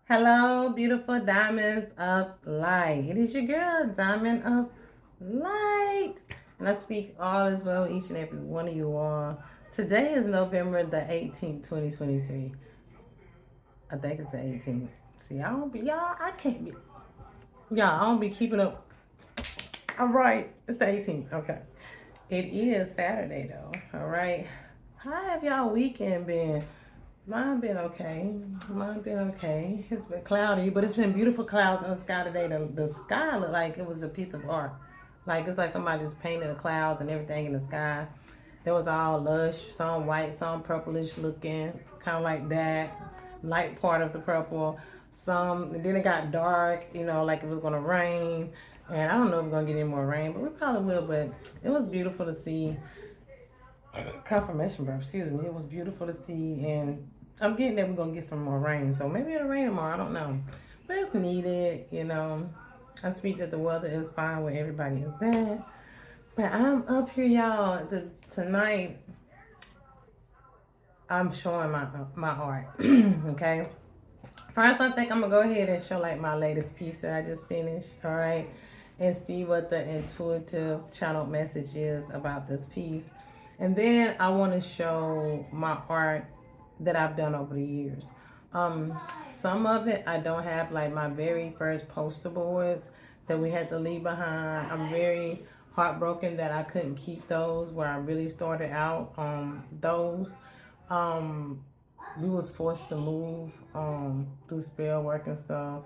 Hello, beautiful diamonds of light. It is your girl, Diamond of Light. And I speak all as well, each and every one of you all. Today is November the 18th, 2023. I think it's the 18th. See, I don't be, y'all, I can't be, y'all, I don't be keeping up. All right, it's the 18th. Okay. It is Saturday, though. All right. How have y'all weekend been? Mine been okay. Mine been okay. It's been cloudy, but it's been beautiful clouds in the sky today. The sky looked like it was a piece of art. Like it's like somebody just painted the clouds and everything in the sky. There was all lush, some white, some purplish looking, kind of like that. Light part of the purple. Some, and then it got dark, like it was gonna rain. And I don't know if we're gonna get any more rain, but we probably will. But it was beautiful to see confirmation, bro. Excuse me. It was beautiful to see, and I'm getting that we're gonna get some more rain. So maybe it'll rain tomorrow. I don't know, but it's needed. I speak that the weather is fine where everybody is at, but I'm up here, y'all. Tonight, I'm showing my art. Okay. First, I think I'm gonna go ahead and show like my latest piece that I just finished. All right, and see what the intuitive channel message is about this piece. And then I want to show my art that I've done over the years. Some of it I don't have, like my very first poster boards that we had to leave behind. I'm very heartbroken that I couldn't keep those where I really started out on those. Um, we was forced to move through spell work and stuff,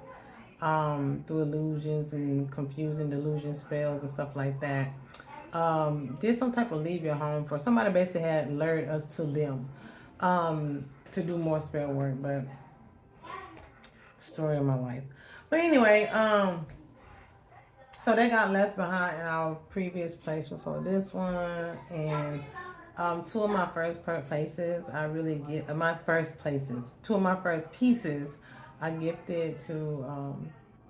through illusions and confusing delusion spells and stuff like that. Did some type of leave your home for somebody basically had lured us to them to do more spell work, but story of my life. But anyway, so they got left behind in our previous place before this one, and two of my first places, I really get my first places. Two of my first pieces, I gifted to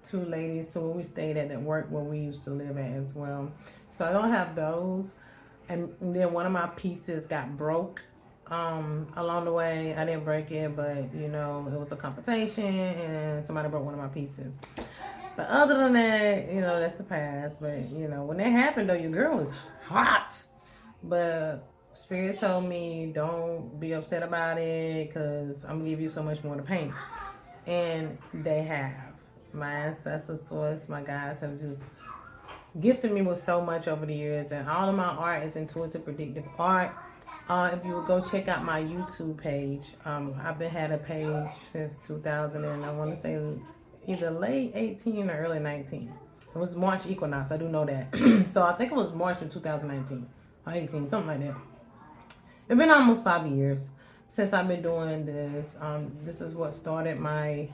two ladies to where we stayed at work where we used to live at as well. So I don't have those, and then one of my pieces got broke along the way. I didn't break it, but it was a confrontation, and somebody broke one of my pieces. But other than that, that's the past. But when that happened, though, your girl was hot. But Spirit told me don't be upset about it because I'm gonna give you so much more to paint, and they have. My ancestors, source, my guys have just gifted me with so much over the years, and all of my art is intuitive, predictive art. If you would go check out my YouTube page, I've been had a page since 2000, and I want to say either late 18 or early 19. It was March equinox. I do know that. So I think it was March of 2019 or 18, something like that. It's been almost 5 years since I've been doing this. This is what started my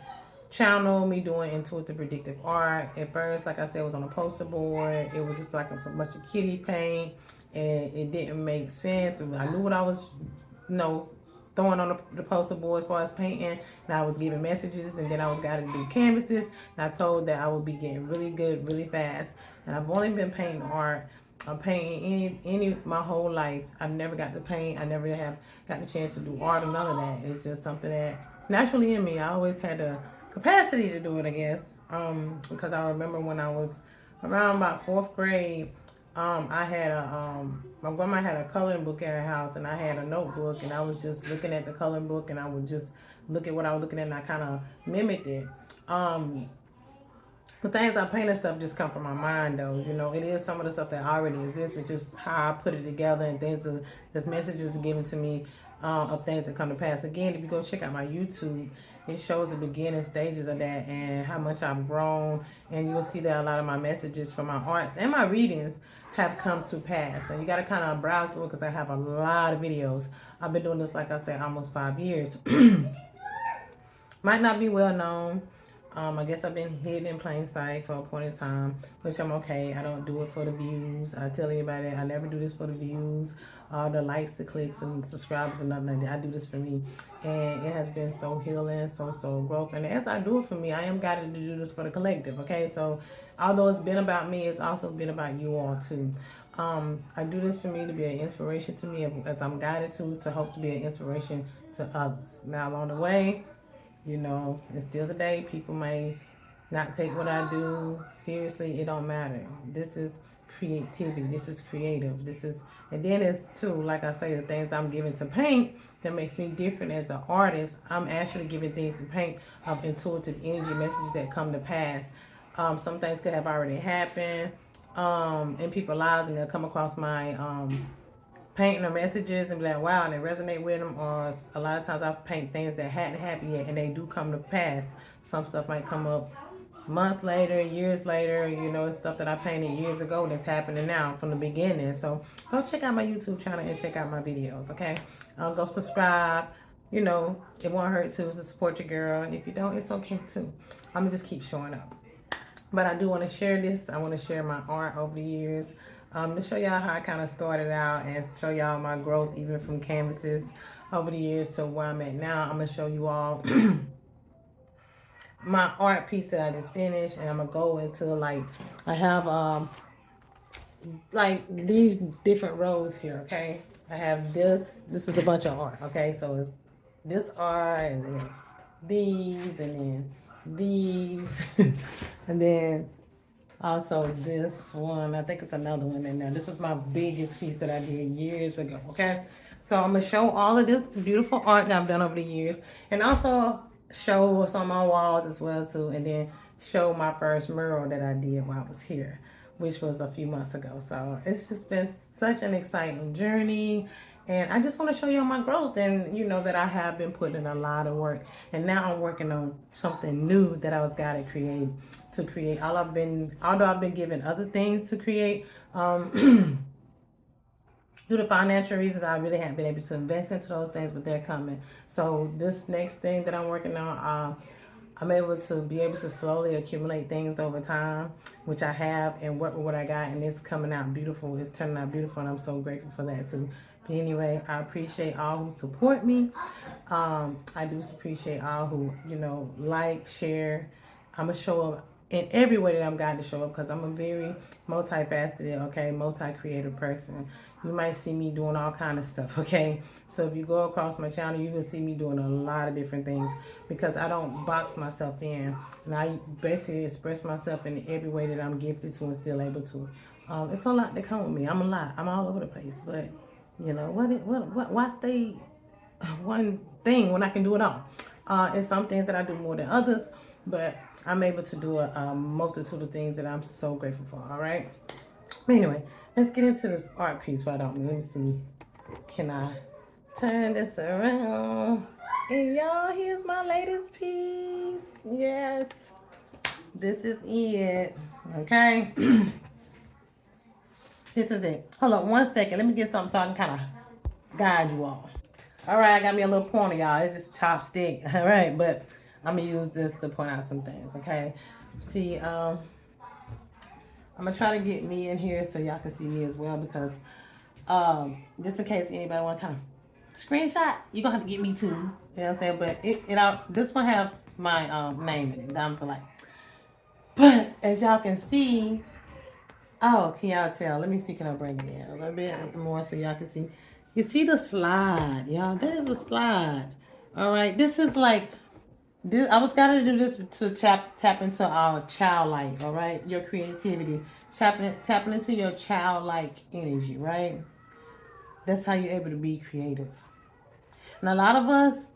channel, me doing intuitive predictive art. At first, like I said, it was on a poster board. It was just like a bunch of kitty paint, and it didn't make sense. I knew what I was, throwing on the poster board as far as painting, and I was giving messages, and then I was guided to do canvases, and I told that I would be getting really good really fast. And I've only been painting art. I'm painting any my whole life. I've never got to paint. I never have got the chance to do art or none of that. It's just something that's naturally in me. I always had the capacity to do it, I guess. Because I remember when I was around about fourth grade, I had my grandma had a coloring book at her house, and I had a notebook, and I was just looking at the coloring book, and I would just look at what I was looking at, and I kind of mimicked it. The things I paint and stuff just come from my mind, though. It is some of the stuff that already exists. It's just how I put it together, and things there's messages given to me of things that come to pass. Again, if you go check out my YouTube, it shows the beginning stages of that and how much I've grown, and you'll see that a lot of my messages from my arts and my readings have come to pass. And you got to kind of browse through it because I have a lot of videos. I've been doing this, like I said, almost 5 years. Might not be well known. I guess I've been hidden in plain sight for a point in time, which I'm okay. I don't do it for the views. I tell anybody I never do this for the views, the likes, the clicks, and subscribers, and nothing like that. I do this for me, and it has been so healing, so growth. And as I do it for me, I am guided to do this for the collective. Okay, so although it's been about me, it's also been about you all too. I do this for me to be an inspiration to me, as I'm guided to hope to be an inspiration to others. Now along the way, You know, and still today, people may not take what I do seriously. It don't matter. This is creativity. This is creative. This is, and then it's too, like I say, the things I'm giving to paint that makes me different as an artist. I'm actually giving things to paint of intuitive energy messages that come to pass. Some things could have already happened in people's lives, and they'll come across my painting or messages and be like, wow, and they resonate with them. Or a lot of times I paint things that hadn't happened yet, and they do come to pass. Some stuff might come up months later, years later. You know, it's stuff that I painted years ago that's happening now from the beginning. So go check out my YouTube channel and check out my videos, okay? Go subscribe. You know, it won't hurt to support your girl. And if you don't, it's okay too. I'm gonna just keep showing up. But I do want to share this. I want to share my art over the years, to show y'all how I kind of started out and show y'all my growth even from canvases over the years to where I'm at now. I'm going to show you all my art piece that I just finished, and I'm going to go into like, I have like these different rows here, okay? I have this is a bunch of art, okay? So it's this art, and then these, and then these, and then also this one. I think it's another one in there. This is my biggest piece that I did years ago, okay? So I'm going to show all of this beautiful art that I've done over the years, and also show what's on my walls as well too, and then show my first mural that I did while I was here, which was a few months ago. So it's just been such an exciting journey. And I just want to show you my growth, and you know that I have been putting in a lot of work, and now I'm working on something new that I was gotta create to create. Although I've been given other things to create, due to financial reasons, I really haven't been able to invest into those things, but they're coming. So this next thing that I'm working on, I'm able to slowly accumulate things over time, which I have, and work with what I got, and it's coming out beautiful. It's turning out beautiful, and I'm so grateful for that too. But anyway, I appreciate all who support me. I do appreciate all who, you know, like, share. I'm going to show up in every way that I'm guided to show up, because I'm a very multifaceted, okay, multi-creative person. You might see me doing all kind of stuff, okay? So if you go across my channel, you can see me doing a lot of different things, because I don't box myself in, and I basically express myself in every way that I'm gifted to and still able to. It's a lot that come with me. I'm a lot. I'm all over the place, but you know why stay one thing when I can do it all? It's some things that I do more than others, but I'm able to do a multitude of things that I'm so grateful for. All right. But anyway, let's get into this art piece. Right on. Let me see. Can I turn this around? And y'all, here's my latest piece. Yes, this is it. Okay. This is it. Hold on 1 second. Let me get something so I can kind of guide you all. All right, I got me a little pointer, y'all. It's just chopstick. All right, but I'm gonna use this to point out some things. Okay. See, I'm gonna try to get me in here so y'all can see me as well, because just in case anybody want to kind of screenshot, you're gonna have to get me too. You know what I'm saying? But this one have my name in it, Diamond for Life. But as y'all can see, oh, can y'all tell? Let me see, can I bring it in a little bit more so y'all can see? You see the slide, y'all? That is a slide. All right, this is like this. I was gotta do this to tap into our childlike. All right, your creativity, tapping into your childlike energy. Right. That's how you're able to be creative. And a lot of us,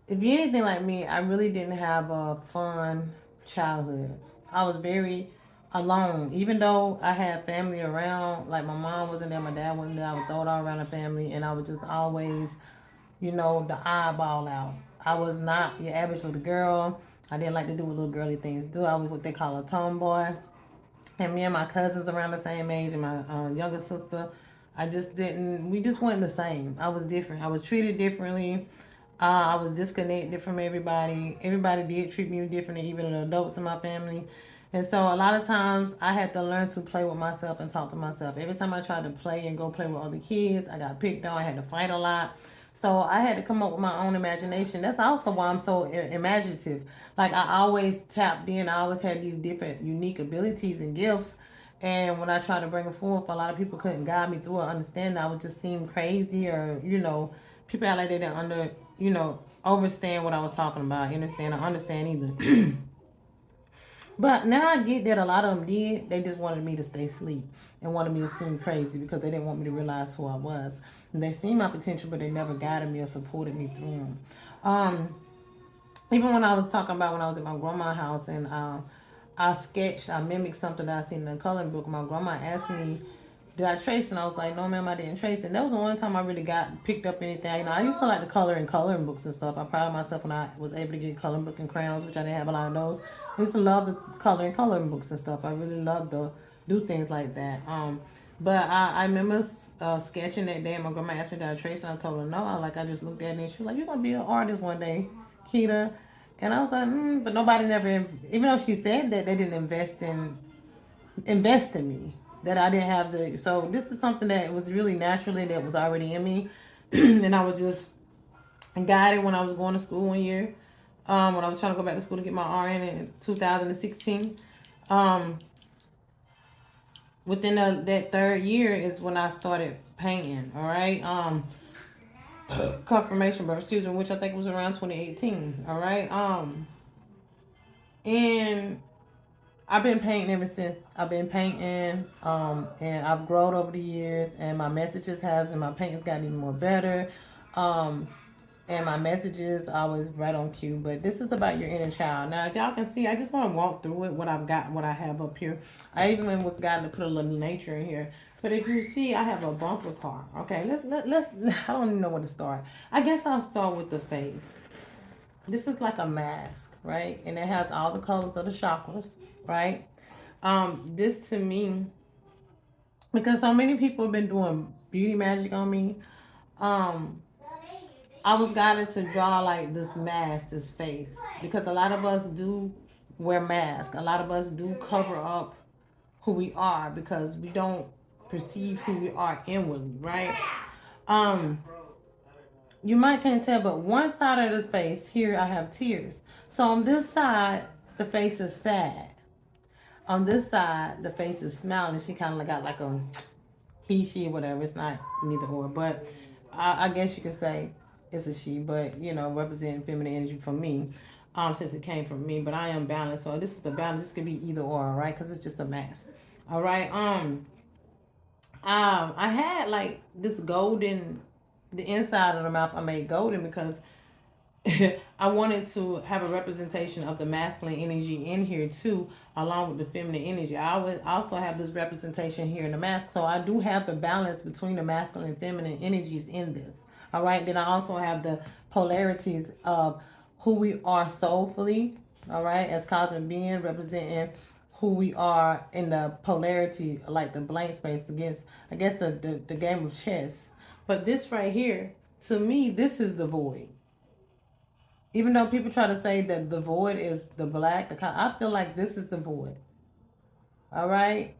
if you're anything like me, I really didn't have a fun childhood. I was very alone. Even though I had family around, like my mom wasn't there, my dad wasn't there, I would throw it all around the family, and I was just always, you know, the eyeball out. I was not your average little girl. I didn't like to do what little girly things do. I was what they call a tomboy. And me and my cousins around the same age, and my younger sister, we just weren't the same. I was different. I was treated differently. I was disconnected from everybody. Everybody did treat me differently, even the adults in my family. And so a lot of times I had to learn to play with myself and talk to myself. Every time I tried to play and go play with other kids, I got picked on. I had to fight a lot. So I had to come up with my own imagination. That's also why I'm so imaginative. Like I always tapped in. I always had these different unique abilities and gifts. And when I tried to bring them forth, a lot of people couldn't guide me through or understand. I would just seem crazy, or, you know, people act like they didn't understand what I was talking about, understand or understand either. But now I get that a lot of them did. They just wanted me to stay asleep and wanted me to seem crazy because they didn't want me to realize who I was. And they seen my potential, but they never guided me or supported me through them. Um, Even when I was talking about when I was at my grandma's house and I mimicked something that I seen in the coloring book. My grandma asked me, did I trace? And I was like, no, ma'am, I didn't trace. And that was the only time I really picked up anything. I used to like to color in coloring books and stuff. I proud of myself when I was able to get coloring book and crayons, which I didn't have a lot of those. I used to love the color in coloring books and stuff. I really loved to do things like that. But I remember sketching that day, and my grandma asked me, did I trace? And I told her no. I just looked at it, and she was like, you're going to be an artist one day, Keita. And I was like, but nobody never, even though she said that, they didn't invest in me. That I didn't have so this is something that was really naturally that was already in me. And I was just guided when I was going to school one year. When I was trying to go back to school to get my RN in 2016. Within that third year is when I started painting, all right? Confirmation birth, excuse me, which I think was around 2018, all right? And I've been painting ever since. I've been painting, and I've grown over the years, and my messages and my painting's gotten even more better. And my messages always right on cue. But this is about your inner child. Now, if y'all can see, I just want to walk through it, what I have up here. I even was guided to put a little nature in here. But if you see, I have a bumper car. Okay, let's. I don't even know where to start. I guess I'll start with the face. This is like a mask, right? And it has all the colors of the chakras, right? This to me, because so many people have been doing beauty magic on me, I was guided to draw like this mask, this face, because a lot of us do wear masks. A lot of us do cover up who we are because we don't perceive who we are inwardly, right? Um, you might can't tell, but one side of the face here, I have tears. So on this side, the face is sad. On this side, the face is smiling. She kind of got like a he, she, whatever. It's not neither or, but I guess you could say it's a she, but representing feminine energy for me, since it came from me. But I am balanced, so this is the balance. This could be either or, right? Because it's just a mask. All right. I had like this golden, the inside of the mouth. I made golden because I wanted to have a representation of the masculine energy in here too, along with the feminine energy. I would also have this representation here in the mask. So I do have the balance between the masculine and feminine energies in this. All right. Then I also have the polarities of who we are soulfully, all right, as cosmic being, representing who we are in the polarity, like the blank space against, I guess, the game of chess. But this right here, to me, this is the void. Even though people try to say that the void is the black, I feel like this is the void. All right?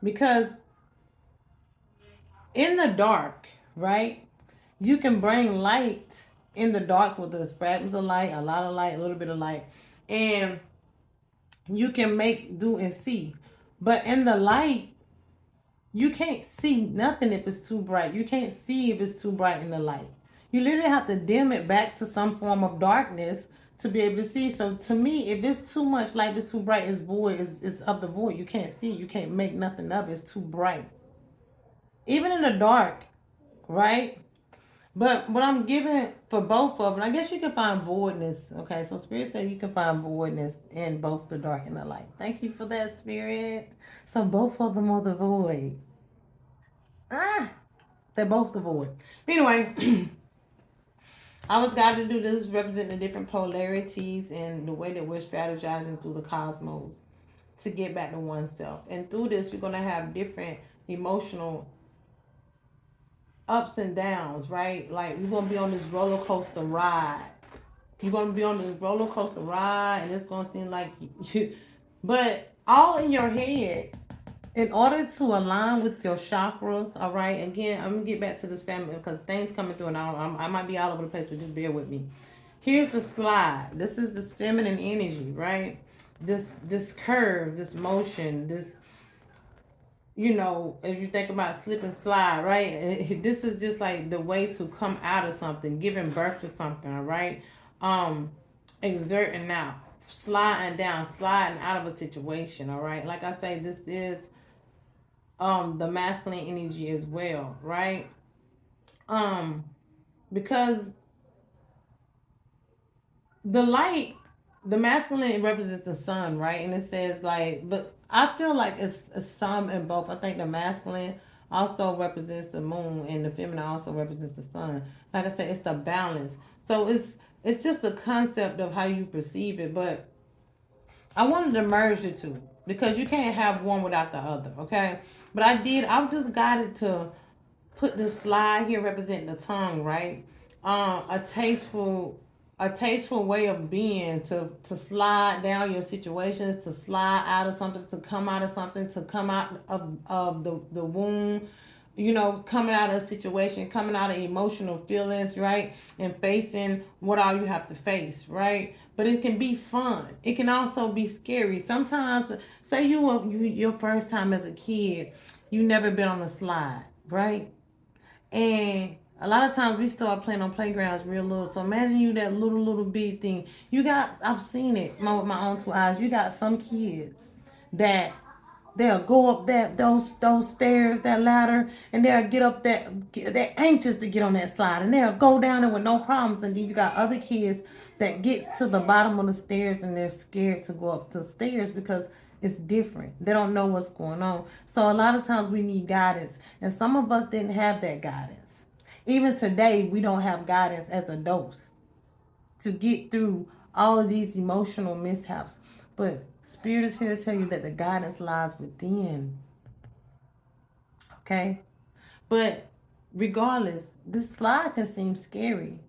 Because in the dark, right? You can bring light in the dark with the fragments of light, a lot of light, a little bit of light, and you can make do and see. But in the light, you can't see nothing if it's too bright. You can't see if it's too bright in the light. You literally have to dim it back to some form of darkness to be able to see. So to me, if it's too much light, if it's too bright, it's void, it's of the void. You can't see. You can't make nothing of it. It's too bright. Even in the dark, right? But what I'm giving for both of them, I guess you can find voidness. Okay, so Spirit said you can find voidness in both the dark and the light. Thank you for that, Spirit. So both of them are the void. They're both the void. Anyway, I was guided to do this, representing the different polarities and the way that we're strategizing through the cosmos to get back to oneself. And through this, you're going to have different emotional ups and downs, right? Like we're going to be on this roller coaster ride. You're going to be on this roller coaster ride, and it's going to seem like you, but all in your head. In order to align with your chakras, all right, again, I'm going to get back to this family because things coming through and I might be all over the place, but just bear with me. Here's the slide. This is this feminine energy, right? This curve, this motion, this you know, if you think about slip and slide, right? This is just like the way to come out of something, giving birth to something, all right? Um, exerting out, sliding down, sliding out of a situation, all right? Like I say, this is the masculine energy as well, right? Um, because the light, the masculine represents the sun, right? And it says like, but I feel like it's some in both. I think the masculine also represents the moon, and the feminine also represents the sun. Like I said, it's the balance. So it's just the concept of how you perceive it. But I wanted to merge the two because you can't have one without the other. Okay, but I just got it to put the slide here representing the tongue, right? A tasteful way of being, to slide down your situations, to slide out of something, to come out of something, to come out of the womb, you know, coming out of a situation, coming out of emotional feelings, right? And facing what all you have to face, right? But it can be fun. It can also be scary. Sometimes, say your first time as a kid, you never been on a slide, right? And a lot of times we start playing on playgrounds real little. So imagine you that little bitty thing. You got, I've seen it with my own two eyes. You got some kids that they'll go up those stairs, that ladder, and they'll get up that, they're anxious to get on that slide, and they'll go down it with no problems. And then you got other kids that gets to the bottom of the stairs and they're scared to go up the stairs because it's different. They don't know what's going on. So a lot of times we need guidance, and some of us didn't have that guidance. Even today, we don't have guidance as adults to get through all of these emotional mishaps. But Spirit is here to tell you that the guidance lies within. Okay? But regardless, this slide can seem scary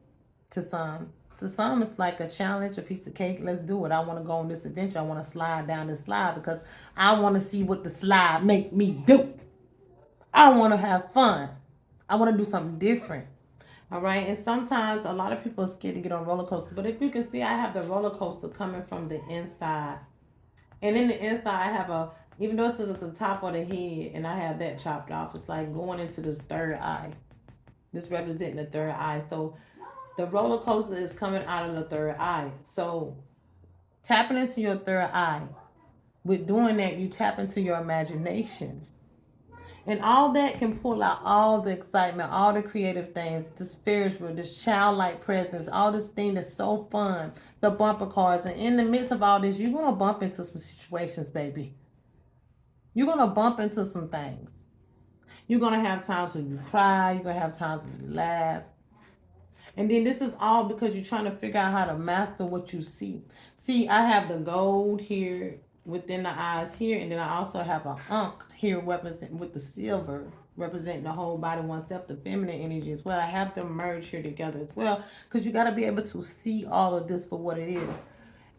to some. To some, it's like a challenge, a piece of cake. Let's do it. I want to go on this adventure. I want to slide down this slide because I want to see what the slide make me do. I want to have fun. I want to do something different. All right. And sometimes a lot of people are scared to get on roller coasters. But if you can see, I have the roller coaster coming from the inside. And in the inside, I have even though it says it's the top of the head and I have that chopped off, it's like going into this third eye. This representing the third eye. So the roller coaster is coming out of the third eye. So tapping into your third eye. With doing that, you tap into your imagination. And all that can pull out all the excitement, all the creative things, the spiritual, this childlike presence, all this thing that's so fun, the bumper cars. And in the midst of all this, you're going to bump into some situations, baby. You're going to bump into some things. You're going to have times when you cry. You're going to have times when you laugh. And then this is all because you're trying to figure out how to master what you see. See, I have the gold here within the eyes here, and then I also have an unk here represent with the silver representing the whole body, oneself, the feminine energy as well. I have them merged here together as well because you got to be able to see all of this for what it is.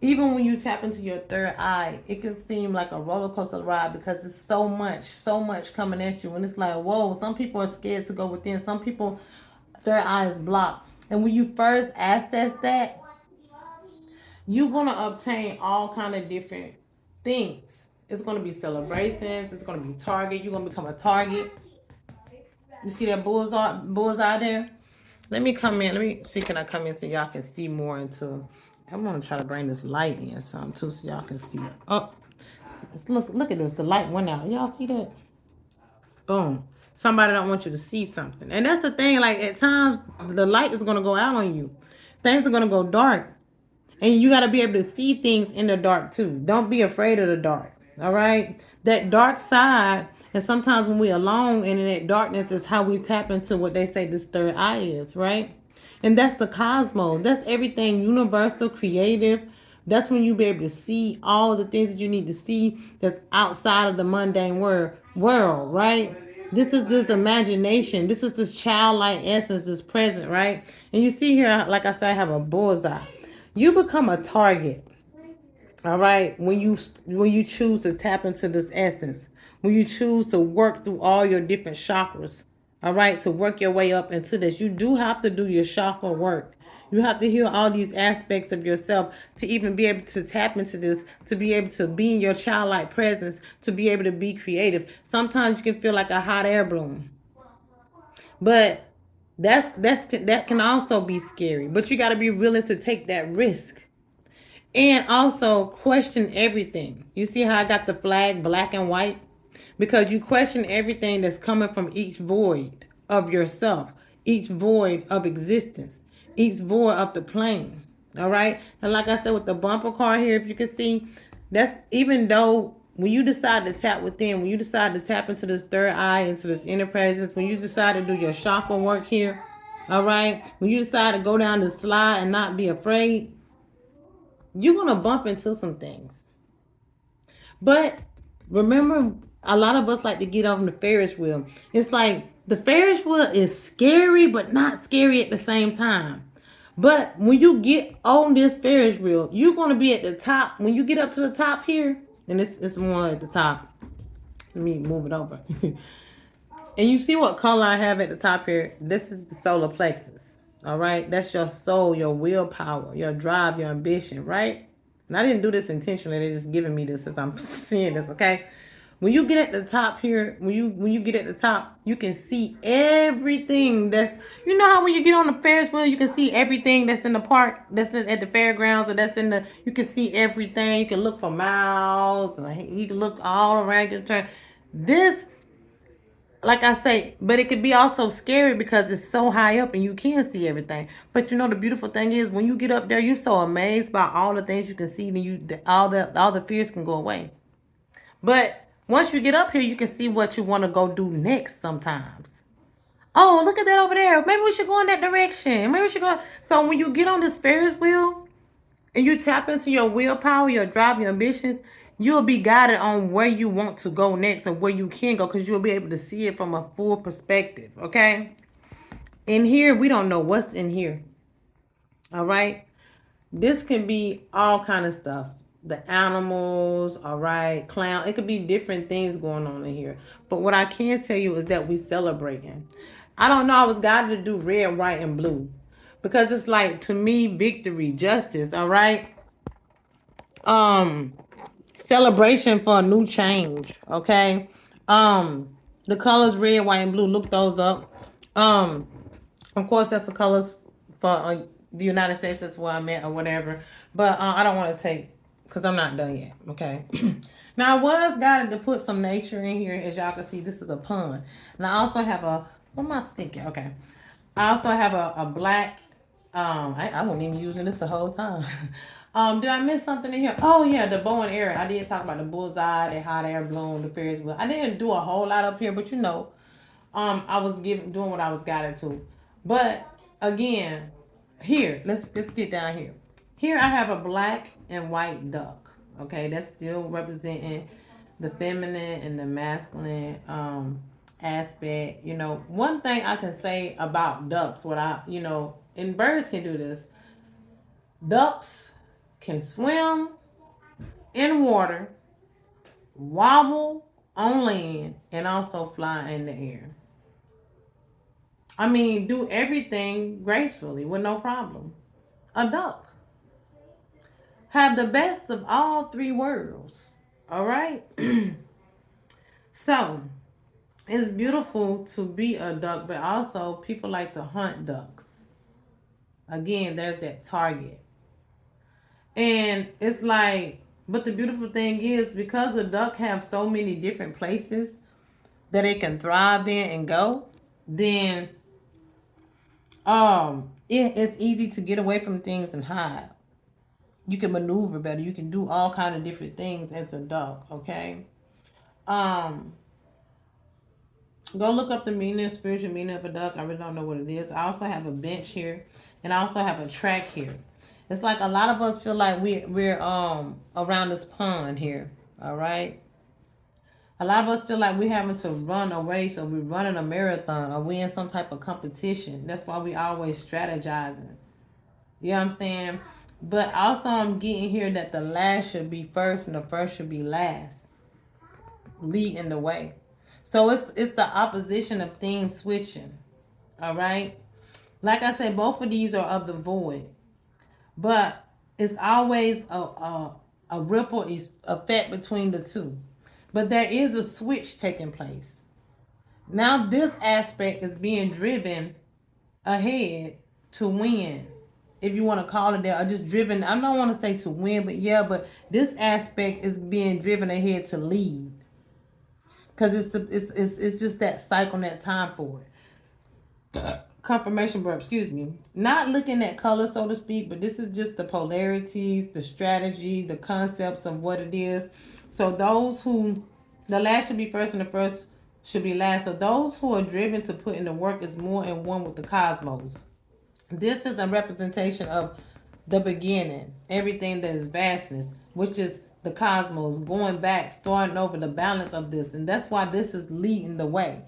Even when you tap into your third eye, it can seem like a roller coaster ride because it's so much coming at you. And it's like, whoa, some people are scared to go within. Some people, third eye is blocked. And when you first access that, you're going to obtain all kind of different things. It's going to be celebrations. It's going to be target. You're going to become a target. You see that bullseye there? Let me come in. Let me see, can I come in so y'all can see more into. I'm going to try to bring this light in some too so y'all can see it. Oh, look at this. The light went out. Y'all see that? Boom. Somebody don't want you to see something. And that's the thing. Like, at times, the light is going to go out on you. Things are going to go dark. And you got to be able to see things in the dark too. Don't be afraid of the dark. All right. That dark side, and sometimes when we're alone and in that darkness is how we tap into what they say this third eye is, right? And that's the cosmos. That's everything universal, creative. That's when you be able to see all the things that you need to see that's outside of the mundane world, right? This is this imagination. This is this childlike essence, this present, right? And you see here, like I said, I have a bullseye. You become a target, all right, when you choose to tap into this essence, when you choose to work through all your different chakras, all right, to work your way up into this. You do have to do your chakra work. You have to heal all these aspects of yourself to even be able to tap into this, to be able to be in your childlike presence, to be able to be creative. Sometimes you can feel like a hot air balloon. But that can also be scary. But you got to be willing to take that risk. And also question everything. You see how I got the flag black and white? Because you question everything that's coming from each void of yourself, each void of existence, each void of the plane. All right. And like I said, with the bumper car here, if you can see, that's even though when you decide to tap within, when you decide to tap into this third eye, into this inner presence, when you decide to do your chakra work here, all right, when you decide to go down the slide and not be afraid, you're going to bump into some things. But remember, a lot of us like to get on the Ferris wheel. It's like the Ferris wheel is scary, but not scary at the same time. But when you get on this Ferris wheel, you're going to be at the top. When you get up to the top here, and it's more at the top. Let me move it over. And you see what color I have at the top here? This is the solar plexus. All right. That's your soul, your willpower, your drive, your ambition, right? And I didn't do this intentionally. They're just giving me this as I'm seeing this, okay? When you get at the top here, when you get at the top, you can see everything that's, you know how when you get on the Ferris wheel, you can see everything that's in the park, that's at the fairgrounds, or that's in the, you can see everything. You can look for miles, you can look all around your turn. This, like I say, but it could be also scary because it's so high up and you can't see everything. But you know the beautiful thing is when you get up there, you're so amazed by all the things you can see, and all the fears can go away. But once you get up here, you can see what you want to go do next sometimes. Oh, look at that over there. Maybe we should go in that direction. Maybe we should go. So when you get on this Ferris wheel and you tap into your willpower, your drive, your ambitions, you'll be guided on where you want to go next and where you can go because you'll be able to see it from a full perspective. Okay. In here, we don't know what's in here. All right. This can be all kind of stuff. The animals, all right, clown. It could be different things going on in here. But what I can tell you is that we celebrating. I don't know. I was guided to do red, white, and blue because it's like to me victory, justice. All right. Um, celebration for a new change. Okay. The colors red, white, and blue. Look those up. Um, of course, that's the colors for the United States. That's where I'm at or whatever. But I don't want to take because I'm not done yet. Okay. Now I was guided to put some nature in here. As y'all can see, this is a pond. And I also have a, what am I sticking? Okay. I also have a black, I wasn't even using this the whole time. Did I miss something in here? Oh yeah, the bow and arrow. I did talk about the bullseye, the hot air balloon, the Ferris wheel. I didn't do a whole lot up here, but you know, I was doing what I was guided to. But again, here, let's get down here. Here I have a black and white duck. Okay, that's still representing the feminine and the masculine aspect. You know, one thing I can say about ducks, and birds can do this. Ducks can swim in water, wobble on land, and also fly in the air. I mean, do everything gracefully with no problem. A duck. Have the best of all three worlds. All right? So, it's beautiful to be a duck, but also people like to hunt ducks. Again, there's that target. And it's like, but the beautiful thing is because the duck have so many different places that it can thrive in and go, then it's easy to get away from things and hide. You can maneuver better. You can do all kind of different things as a duck, okay? Um, Go look up the meaning, spiritual meaning of a duck. I really don't know what it is. I also have a bench here, and I also have a track here. It's like a lot of us feel like we're around this pond here. All right. A lot of us feel like we're having to run a race or we're running a marathon or we're in some type of competition. That's why we always strategizing. You know what I'm saying? But also I'm getting here that the last should be first and the first should be last. Leading the way. So it's the opposition of things switching. All right. Like I said, both of these are of the void, but it's always a ripple effect between the two. But there is a switch taking place. Now this aspect is being driven ahead to win. If you want to call it that, or just driven, I don't want to say to win, but yeah, but this aspect is being driven ahead to lead. Because it's just that cycle and that time for it. Confirmation verb, excuse me. Not looking at color, so to speak, but this is just the polarities, the strategy, the concepts of what it is. So those who, the last should be first and the first should be last. So those who are driven to put in the work is more in one with the cosmos. This is a representation of the beginning, everything that is vastness, which is the cosmos, going back, starting over, the balance of this. And that's why this is leading the way.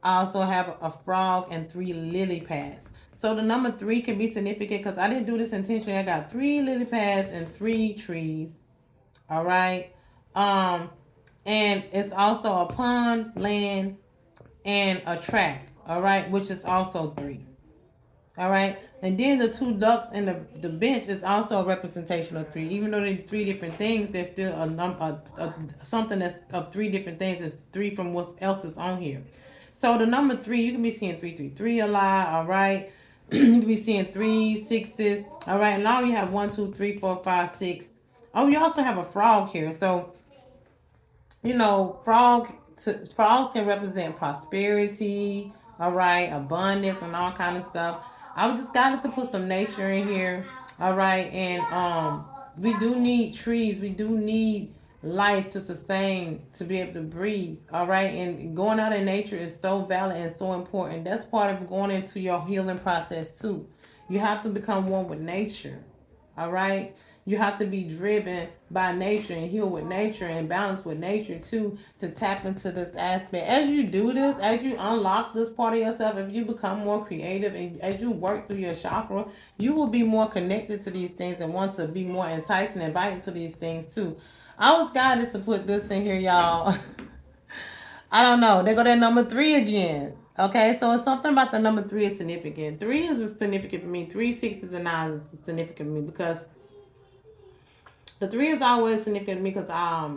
I also have a frog and 3 lily pads. So the number 3 can be significant because I didn't do this intentionally. I got 3 lily pads and 3 trees. All right. And it's also a pond, land, and a track. All right, which is also 3. All right. And then the 2 ducks and the bench is also a representation of 3. Even though they're 3 different things, there's still something that's of 3 different things. It's 3 from what else is on here. So the number 3, you can be seeing 333 a lot. All right. You can be seeing 3 6s. All right. Now you have 1 2 3 4 5 6. Oh, you also have a frog here. So frogs can represent prosperity, all right, abundance and all kind of stuff. I just got to put some nature in here, all right, and we do need trees, we do need life to sustain, to be able to breathe, all right, and going out in nature is so valid and so important. That's part of going into your healing process too. You have to become one with nature, all right. You have to be driven by nature and heal with nature and balance with nature too, to tap into this aspect. As you do this, as you unlock this part of yourself, if you become more creative and as you work through your chakra, you will be more connected to these things and want to be more enticed and invited to these things too. I was guided to put this in here, y'all. I don't know. They go to number 3 again. Okay, so it's something about the number 3 is significant. 3 is significant for me. 3 6s and 9s is significant for me because the 3 is always significant to me because I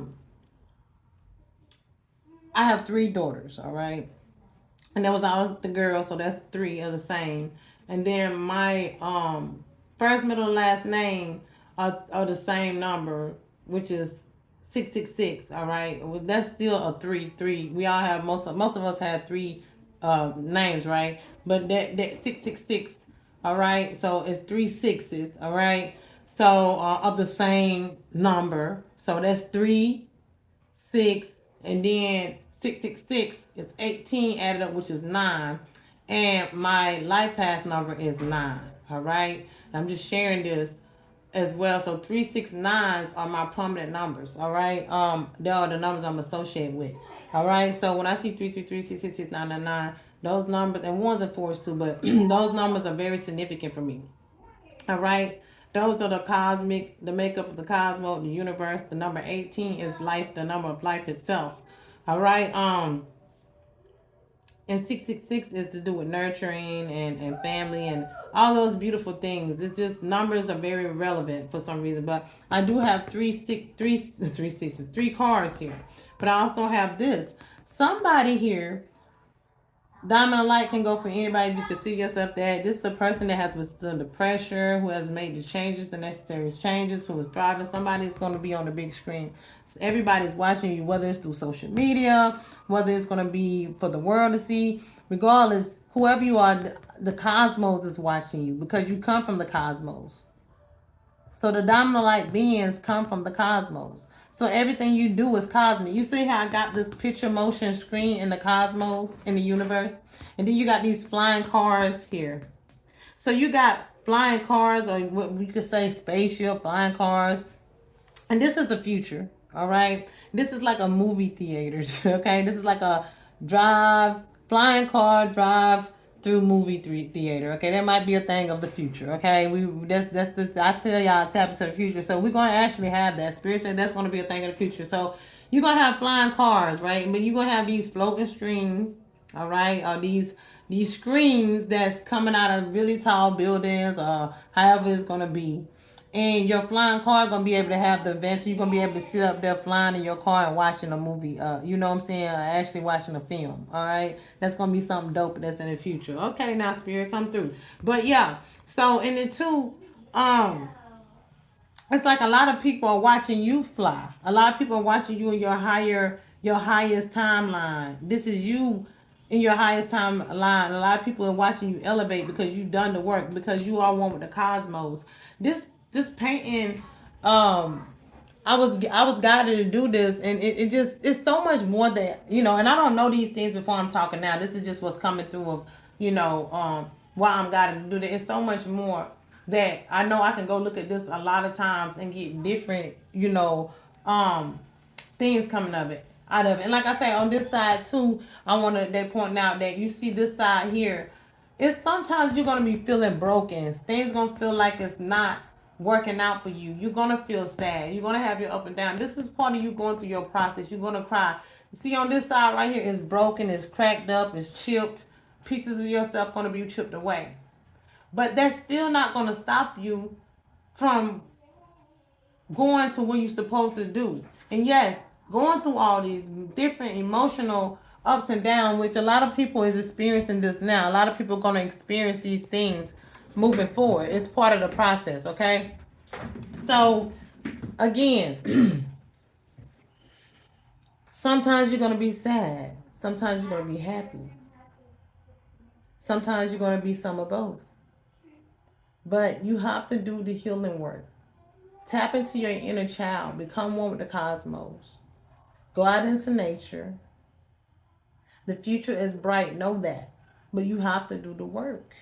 have 3 daughters, all right? And that was always the girl, so that's 3 of the same. And then my first, middle, and last name are the same number, which is 666, all right? Well, that's still a 3. We all have, most of us had 3 names, right? But that 666, all right? So it's 3 6s, all right? So of the same number. So that's 3 6, and then 666 is 18 added up, which is 9. And my life path number is 9. All right. I'm just sharing this as well. So 369s are my prominent numbers. All right. They are the numbers I'm associated with. All right. So when I see 333, 666, 999, those numbers, and ones and fours too, but those numbers are very significant for me. All right. Those are the makeup of the cosmos, the universe. The number 18 is life, the number of life itself. All right. And 666 is to do with nurturing and family and all those beautiful things. It's just numbers are very relevant for some reason. But I do have 3 cards here. But I also have this. Somebody here, Diamond of Light can go for anybody. You can see yourself that this is a person that has withstood the pressure, who has made the changes, the necessary changes, who is thriving. Somebody is going to be on the big screen. Everybody's watching you, whether it's through social media, whether it's going to be for the world to see. Regardless, whoever you are, the cosmos is watching you because you come from the cosmos. So the Diamond Light beings come from the cosmos. So everything you do is cosmic. You see how I got this picture motion screen in the cosmos, in the universe? And then you got these flying cars here. So you got flying cars, or what we could say spaceship, flying cars. And this is the future, all right? This is like a movie theater, okay? This is like a flying car drive through movie theater. Okay, that might be a thing of the future. Okay, I tell y'all, tap into the future. So we're gonna actually have that. Spirit said that's gonna be a thing of the future. So you're gonna have flying cars, right? But you're gonna have these floating streams, all right, or these these screens that's coming out of really tall buildings or however it's gonna be. And your flying car gonna be able to have the adventure. You're gonna be able to sit up there flying in your car and watching a movie. You know what I'm saying? Actually watching a film. All right, that's gonna be something dope that's in the future. Okay, now spirit come through. But yeah, so in it too, it's like a lot of people are watching you fly. A lot of people are watching you in your highest timeline. This is you in your highest timeline. A lot of people are watching you elevate because you've done the work, because you are one with the cosmos. This painting, I was guided to do this, and it just it's so much more that and I don't know these things before I'm talking now. This is just what's coming through of why I'm guided to do that. It's so much more that I know I can go look at this a lot of times and get different things coming of it out of it. And like I say, on this side too, I want to point out that you see this side here. It's sometimes you're gonna be feeling broken. Things gonna feel like it's not working out for you. You're gonna feel sad. You're gonna have your up and down. This is part of you going through your process. You're gonna cry. See, on this side right here, it's broken, it's cracked up, it's chipped. Pieces of yourself gonna be chipped away. But that's still not gonna stop you from going to what you're supposed to do. And yes, going through all these different emotional ups and downs, which a lot of people is experiencing this now. A lot of people are going to experience these things moving forward. It's part of the process, okay? So, again, sometimes you're going to be sad. Sometimes you're going to be happy. Sometimes you're going to be some of both. But you have to do the healing work. Tap into your inner child. Become one with the cosmos. Go out into nature. The future is bright. Know that. But you have to do the work.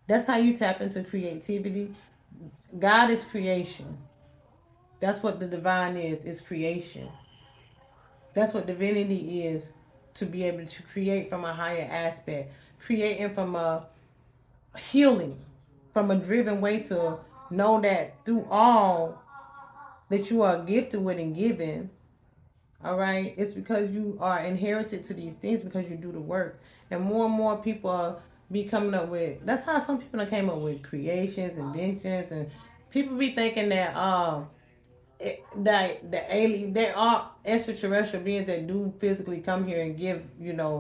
That's how you tap into creativity. God is creation. That's what the divine is. It's creation. That's what divinity is, to be able to create from a higher aspect. Creating from a healing. From a driven way to know that through all that you are gifted with and given, all right, it's because you are inherited to these things because you do the work. And more people are be coming up with, that's how some people came up with creations, inventions, and people be thinking that that the alien, there are extraterrestrial beings that do physically come here and give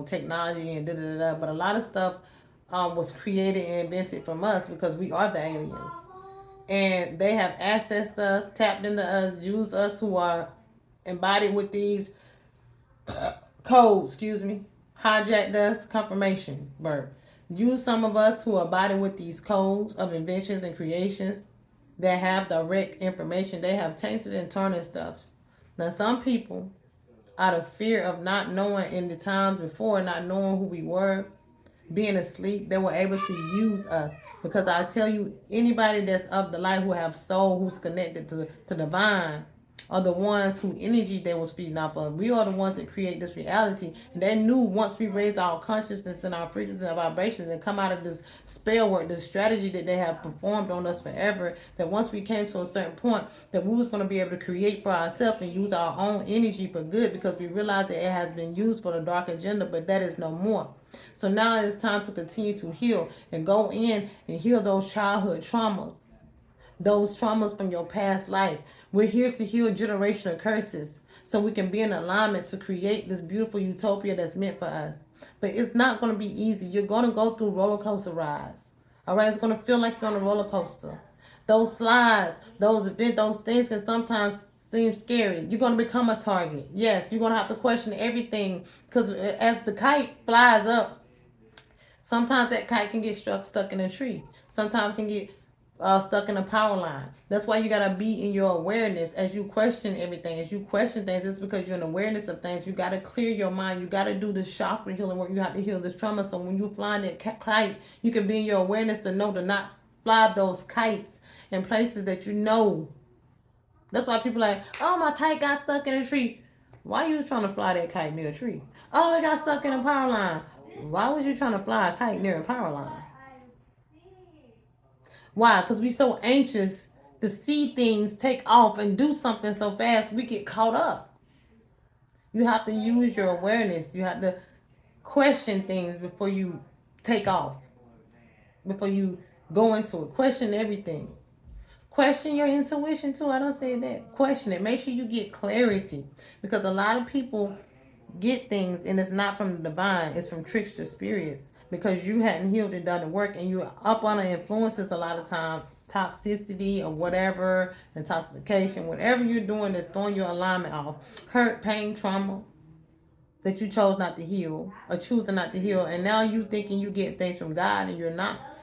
technology and da da da da, but a lot of stuff was created and invented from us because we are the aliens. And they have accessed us, tapped into us, used us who are embodied with these codes, hijacked us, confirmation, birth. Use some of us who are embodied with these codes of inventions and creations that have direct information. They have tainted and tarnished stuff. Now, some people, out of fear of not knowing in the times before, not knowing who we were, being asleep, they were able to use us. Because I tell you, anybody that's of the light, who have soul, who's connected to divine, are the ones who energy they was feeding off of. We are the ones that create this reality. And they knew once we raise our consciousness and our frequency and vibrations and come out of this spell work, this strategy that they have performed on us forever, that once we came to a certain point, that we was going to be able to create for ourselves and use our own energy for good, because we realized that it has been used for the dark agenda, but that is no more. So now it's time to continue to heal and go in and heal those childhood traumas, those traumas from your past life. We're here to heal generational curses so we can be in alignment to create this beautiful utopia that's meant for us. But it's not going to be easy. You're going to go through roller coaster rides. All right, it's going to feel like you're on a roller coaster. Those slides, those events, those things can sometimes seem scary. You're going to become a target. Yes, you're going to have to question everything, because as the kite flies up, sometimes that kite can get stuck in a tree. Sometimes it can get stuck in a power line. That's why you gotta be in your awareness as you question everything. As you question things, it's because you're in awareness of things. You gotta clear your mind. You gotta do this chakra healing work. You have to heal this trauma. So when you fly that kite, you can be in your awareness to know to not fly those kites in places that you know. That's why people are like, oh, my kite got stuck in a tree. Why are you trying to fly that kite near a tree? Oh, it got stuck in a power line. Why was you trying to fly a kite near a power line? Why? Because we so anxious to see things take off and do something so fast, we get caught up. You have to use your awareness. You have to question things before you take off, before you go into it. Question everything. Question your intuition too. I don't say that. Question it. Make sure you get clarity, because a lot of people get things and it's not from the divine, it's from trickster spirits, because you hadn't healed and done the work, and you're up on the influences a lot of times, toxicity or whatever, intoxication, whatever you're doing that's throwing your alignment off, hurt, pain, trauma that you chose not to heal or choosing not to heal, and now you thinking you get things from God and you're not.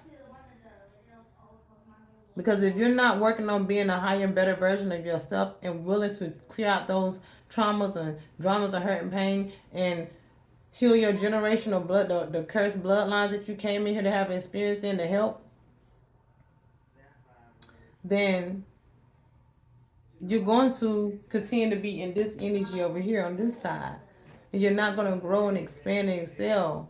Because if you're not working on being a higher and better version of yourself and willing to clear out those traumas and dramas of hurt and pain and heal your generational blood, the cursed bloodlines that you came in here to have experience in to help, then you're going to continue to be in this energy over here on this side. And you're not going to grow and expand and excel.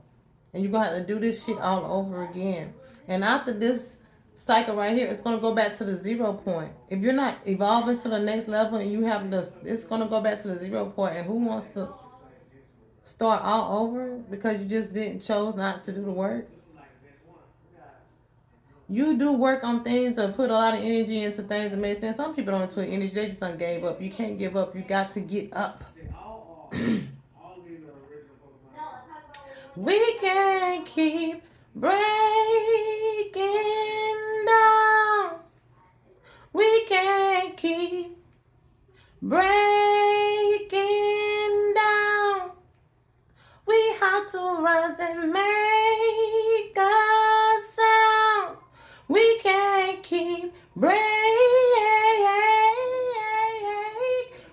And you're going to have to do this shit all over again. And after this cycle right here, it's going to go back to the 0 point. If you're not evolving to the next level and you have this, it's going to go back to the 0 point. And who wants to start all over because you just didn't chose not to do the work? You do work on things or put a lot of energy into things that make sense. Some people don't put energy, they just done gave up. You can't give up. You got to get up. We can't keep breaking down. We can't keep breaking down. We have to rise and make a sound. We can't keep breaking.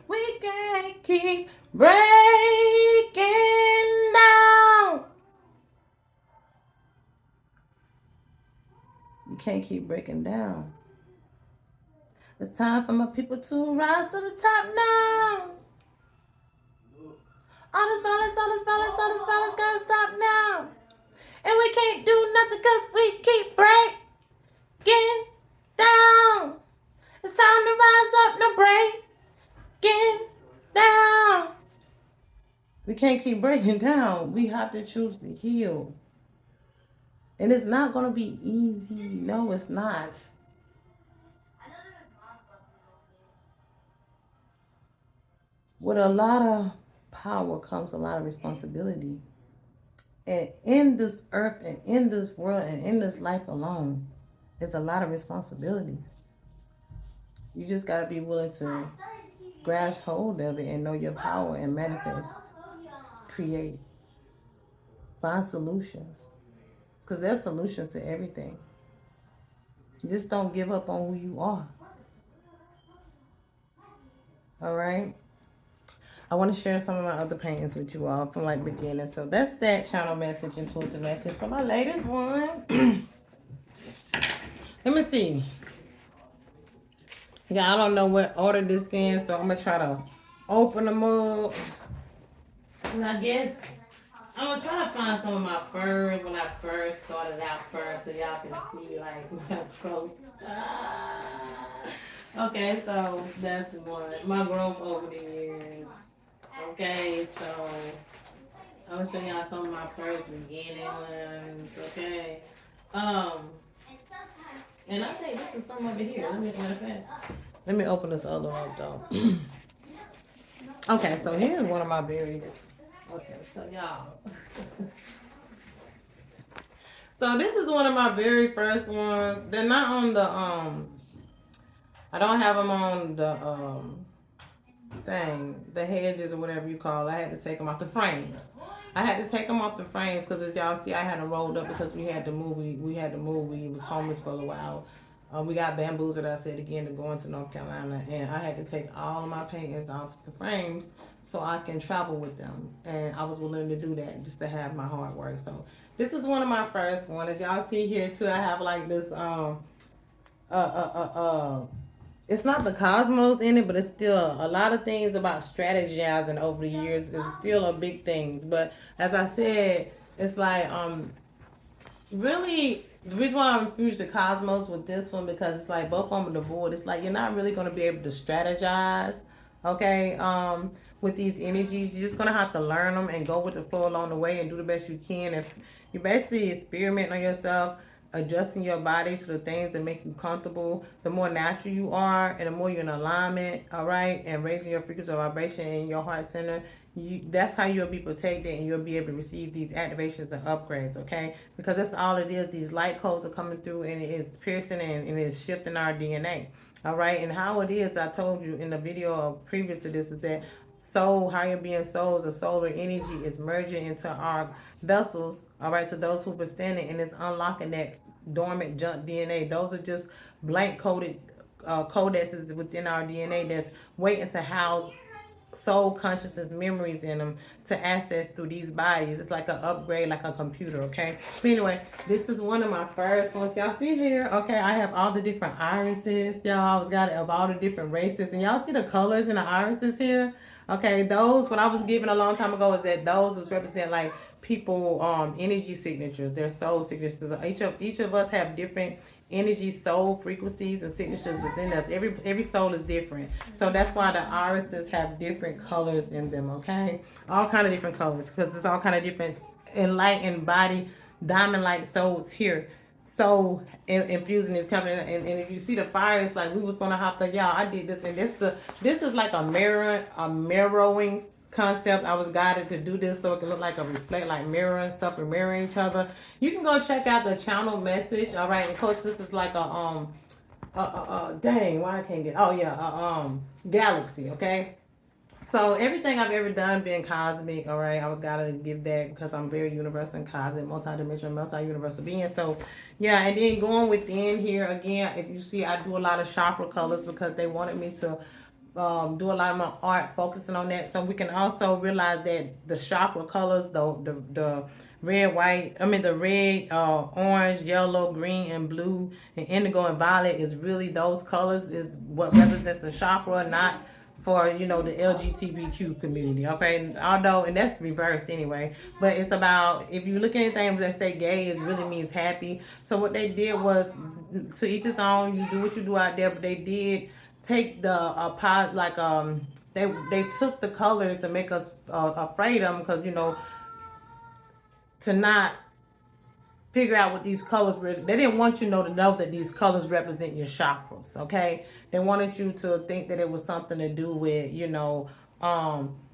We can't keep breaking down. You can't keep breaking down. It's time for my people to rise to the top now. All this violence gotta stop now. And we can't do nothing because we keep breaking down. It's time to rise up, no breaking down. We can't keep breaking down. We have to choose to heal. And it's not going to be easy. No, it's not. With a lot of power comes a lot of responsibility. And in this earth and in this world and in this life alone, it's a lot of responsibility. You just got to be willing to grasp hold of it and know your power and manifest, create, find solutions. Because there's solutions to everything. Just don't give up on who you are. All right? I want to share some of my other paintings with you all from like beginning. So that's that channel message, intuitive message for my latest one. Let me see. Yeah, I don't know what order this in, so I'm going to try to open them up. And I guess I'm going to try to find some of my furs when I first started out first so y'all can see like my growth. Okay, so that's one. My growth over the years. Okay, so I'm going to show y'all some of my first beginning ones. Okay. And I think this is some over here. Let me open this other one up though. Okay, so here's one of my berries. Okay, so y'all. So this is one of my very first ones. They're not on the I don't have them on the thing, the hedges or whatever you call it. I had to take them off the frames. I had to take them off the frames because as y'all see, I had them rolled up because we had to move. We had to move. We was homeless for a while. We got bamboozled, I said again, to go into North Carolina, and I had to take all of my paintings off the frames so I can travel with them. And I was willing to do that just to have my hard work. So this is one of my first ones. As y'all see here too, I have like this it's not the cosmos in it, but it's still a lot of things about strategizing over the years is still a big things. But as I said, it's like really the reason why I'm confused the cosmos with this one because it's like both of them are the void. It's like you're not really going to be able to strategize Okay, with these energies, you're just gonna have to learn them and go with the flow along the way and do the best you can. If you basically experiment on yourself, adjusting your body to the things that make you comfortable, the more natural you are and the more you're in alignment, all right, and raising your frequency of vibration in your heart center, that's how you'll be protected and you'll be able to receive these activations and upgrades, okay? Because that's all it is. These light codes are coming through and it is piercing and it's shifting our DNA. All right, and how it is, I told you in the video previous to this, is that soul, higher being souls, or solar energy is merging into our vessels, all right, to those who withstand it, and it's unlocking that dormant junk DNA. Those are just blank coded codexes within our DNA that's waiting to house soul consciousness memories in them to access through these bodies. It's like an upgrade, like a computer, okay? But anyway, this is one of my first ones. Y'all see here, okay, I have all the different irises. Y'all, I got it of all the different races. And y'all see the colors in the irises here? Okay, those, what I was given a long time ago is that those is represent like people energy signatures, their soul signatures. Each of us have different energy, soul frequencies and signatures that's in us. Every soul is different, so that's why the irises have different colors in them. Okay, all kind of different colors because it's all kind of different enlightened body diamond light souls here. So infusing this company, and if you see the fire, it's like we was gonna have to, y'all. I did this, and this is like a mirroring concept. I was guided to do this so it can look like a reflect, like mirror and stuff, and mirroring each other. You can go check out the channel message. All right, of course this is like a dang, why I can't get, oh yeah, galaxy. Okay, so everything I've ever done been cosmic, all right. I was gotta give that because I'm very universal and cosmic, multi-dimensional, multi-universal being. So yeah, and then going within here again, if you see, I do a lot of chakra colors because they wanted me to do a lot of my art focusing on that. So we can also realize that the chakra colors, the red, white, I mean the red, orange, yellow, green, and blue, and indigo and violet is really those colors is what represents the chakra, not for the LGBTQ community, okay? Although, and that's reversed anyway, but it's about, if you look at anything that say gay, it really means happy. So what they did was, to each his own, you do what you do out there, but they did take the they took the colors to make us afraid of them, because to not figure out what these colors were. They didn't want you to know that these colors represent your chakras, okay? They wanted you to think that it was something to do with,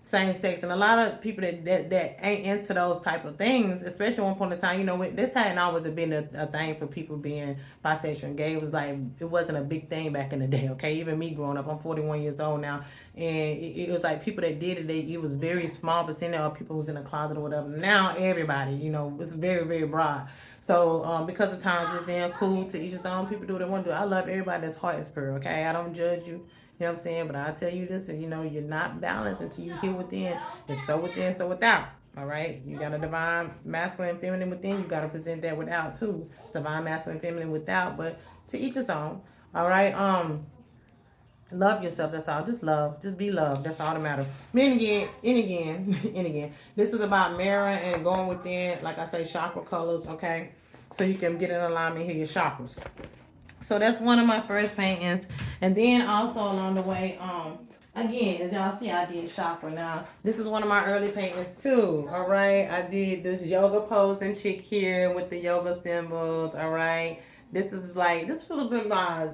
same sex. And a lot of people that ain't into those type of things, especially at one point in time, this hadn't always been a thing for people being bisexual and gay. It was like, it wasn't a big thing back in the day, okay? Even me growing up, I'm 41 years old now, and it was like people that did it, it was very small percentage of people was in a closet or whatever. Now everybody, it's very, very broad. So because the times is in, cool, to each his own. People do what they want to do. I love everybody that's heart is pure, okay? I don't judge you. You know what I'm saying? But I'll tell you this, and you're not balanced until you heal within. It's so within, so without. All right? You got a divine masculine and feminine within. You got to present that without too. Divine masculine and feminine without, but to each his own. All right? Love yourself. That's all. Just love. Just be loved. That's all that matters. And again, and again. This is about mirroring and going within, like I say, chakra colors, okay? So you can get in alignment here, your chakras. So that's one of my first paintings. And then also along the way, again, as y'all see, I did chakra. Now, this is one of my early paintings too, all right? I did this yoga posing chick here with the yoga symbols, all right? This would have been my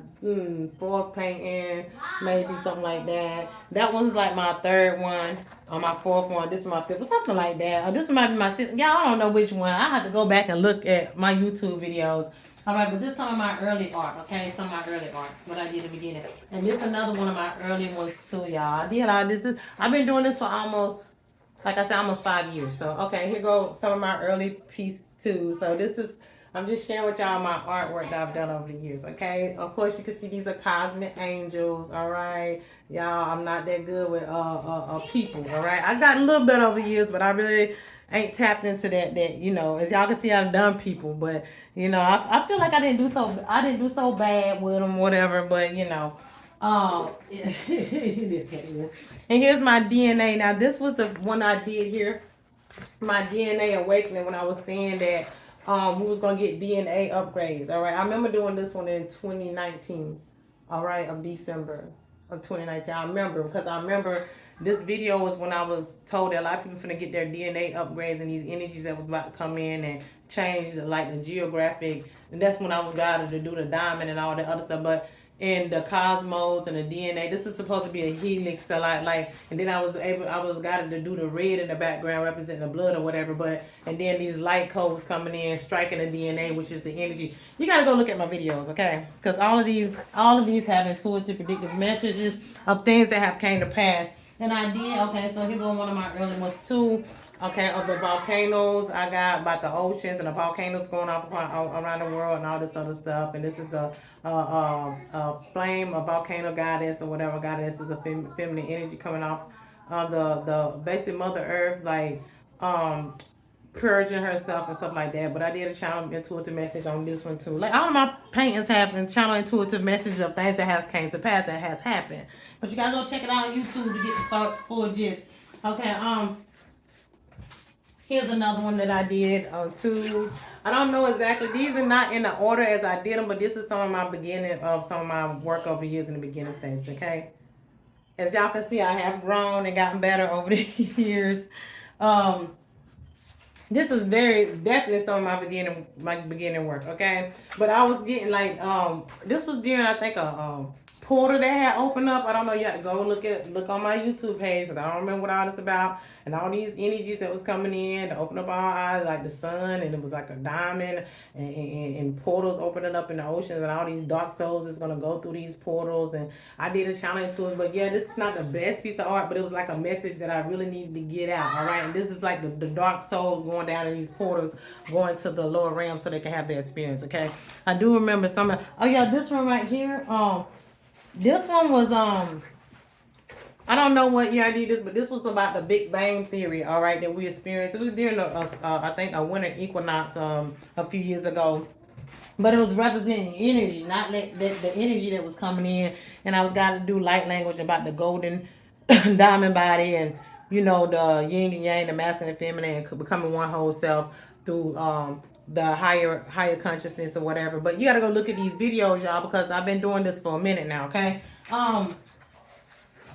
fourth painting, maybe something like that. That one's like my third one, or my fourth one. This is my fifth, or something like that. Or this might be my sixth. Y'all, I don't know which one. I have to go back and look at my YouTube videos. All right, but this is some of my early art, okay? Some of my early art, what I did in the beginning. And this is another one of my early ones too, y'all. I've been doing this for almost, like I said, almost 5 years. So, okay, here go some of my early pieces too. So I'm just sharing with y'all my artwork that I've done over the years, okay? Of course, you can see these are cosmic angels, all right? Y'all, I'm not that good with people, all right? I got a little bit over the years, but I really ain't tapped into that, as y'all can see, I've done people, but, I feel like I didn't do so bad with them, whatever, but, it is. And here's my DNA. Now, this was the one I did here, my DNA awakening, when I was saying that we was gonna get DNA upgrades. All right, I remember doing this one in 2019. All right, of December. of 2019. I remember because I remember this video was when I was told that a lot of people finna get their DNA upgrades and these energies that was about to come in and change like the geographic. And that's when I was guided to do the diamond and all that other stuff. But in the cosmos and the DNA, this is supposed to be a helix. So like, and then I was guided to do the red in the background representing the blood or whatever. But and then these light codes coming in, striking the DNA, which is the energy. You gotta go look at my videos, okay? Because all of these have intuitive, predictive messages of things that have came to pass. And I did, okay, so here go one of my early ones too. Okay, of the volcanoes, I got about the oceans and the volcanoes going off around the world and all this other stuff. And this is the flame, a volcano goddess or whatever goddess is a feminine energy coming off. The basic Mother Earth, like purging herself and stuff like that. But I did a channel intuitive message on this one too. Like all of my paintings have a channel intuitive message of things that has came to pass that has happened. But you gotta go check it out on YouTube to get the full gist. Okay, here's another one that I did too. I don't know exactly. These are not in the order as I did them, but this is some of my beginning of some of my work over years in the beginning stage. Okay, as y'all can see, I have grown and gotten better over the years. This is very definitely some of my beginning work. Okay, but I was getting like this was during I think a portal that had opened up. I don't know. You have to go look on my YouTube page because I don't remember what all this about. And all these energies that was coming in to open up our eyes, like the sun, and it was like a diamond, and portals opening up in the oceans, and all these dark souls is gonna go through these portals. And I did a channel into it, but yeah, this is not the best piece of art, but it was like a message that I really needed to get out. All right, and this is like the dark souls going down in these portals, going to the lower realm so they can have their experience. Okay, I do remember some. Oh yeah, this one right here. This one was I don't know what year I did this, but this was about the Big Bang Theory, all right, that we experienced. It was during, I think, a winter equinox a few years ago. But it was representing energy, not the energy that was coming in. And I was got to do light language about the golden diamond body and, you know, the yin and yang, the masculine and feminine, and becoming one whole self through the higher consciousness or whatever. But you got to go look at these videos, y'all, because I've been doing this for a minute now, okay?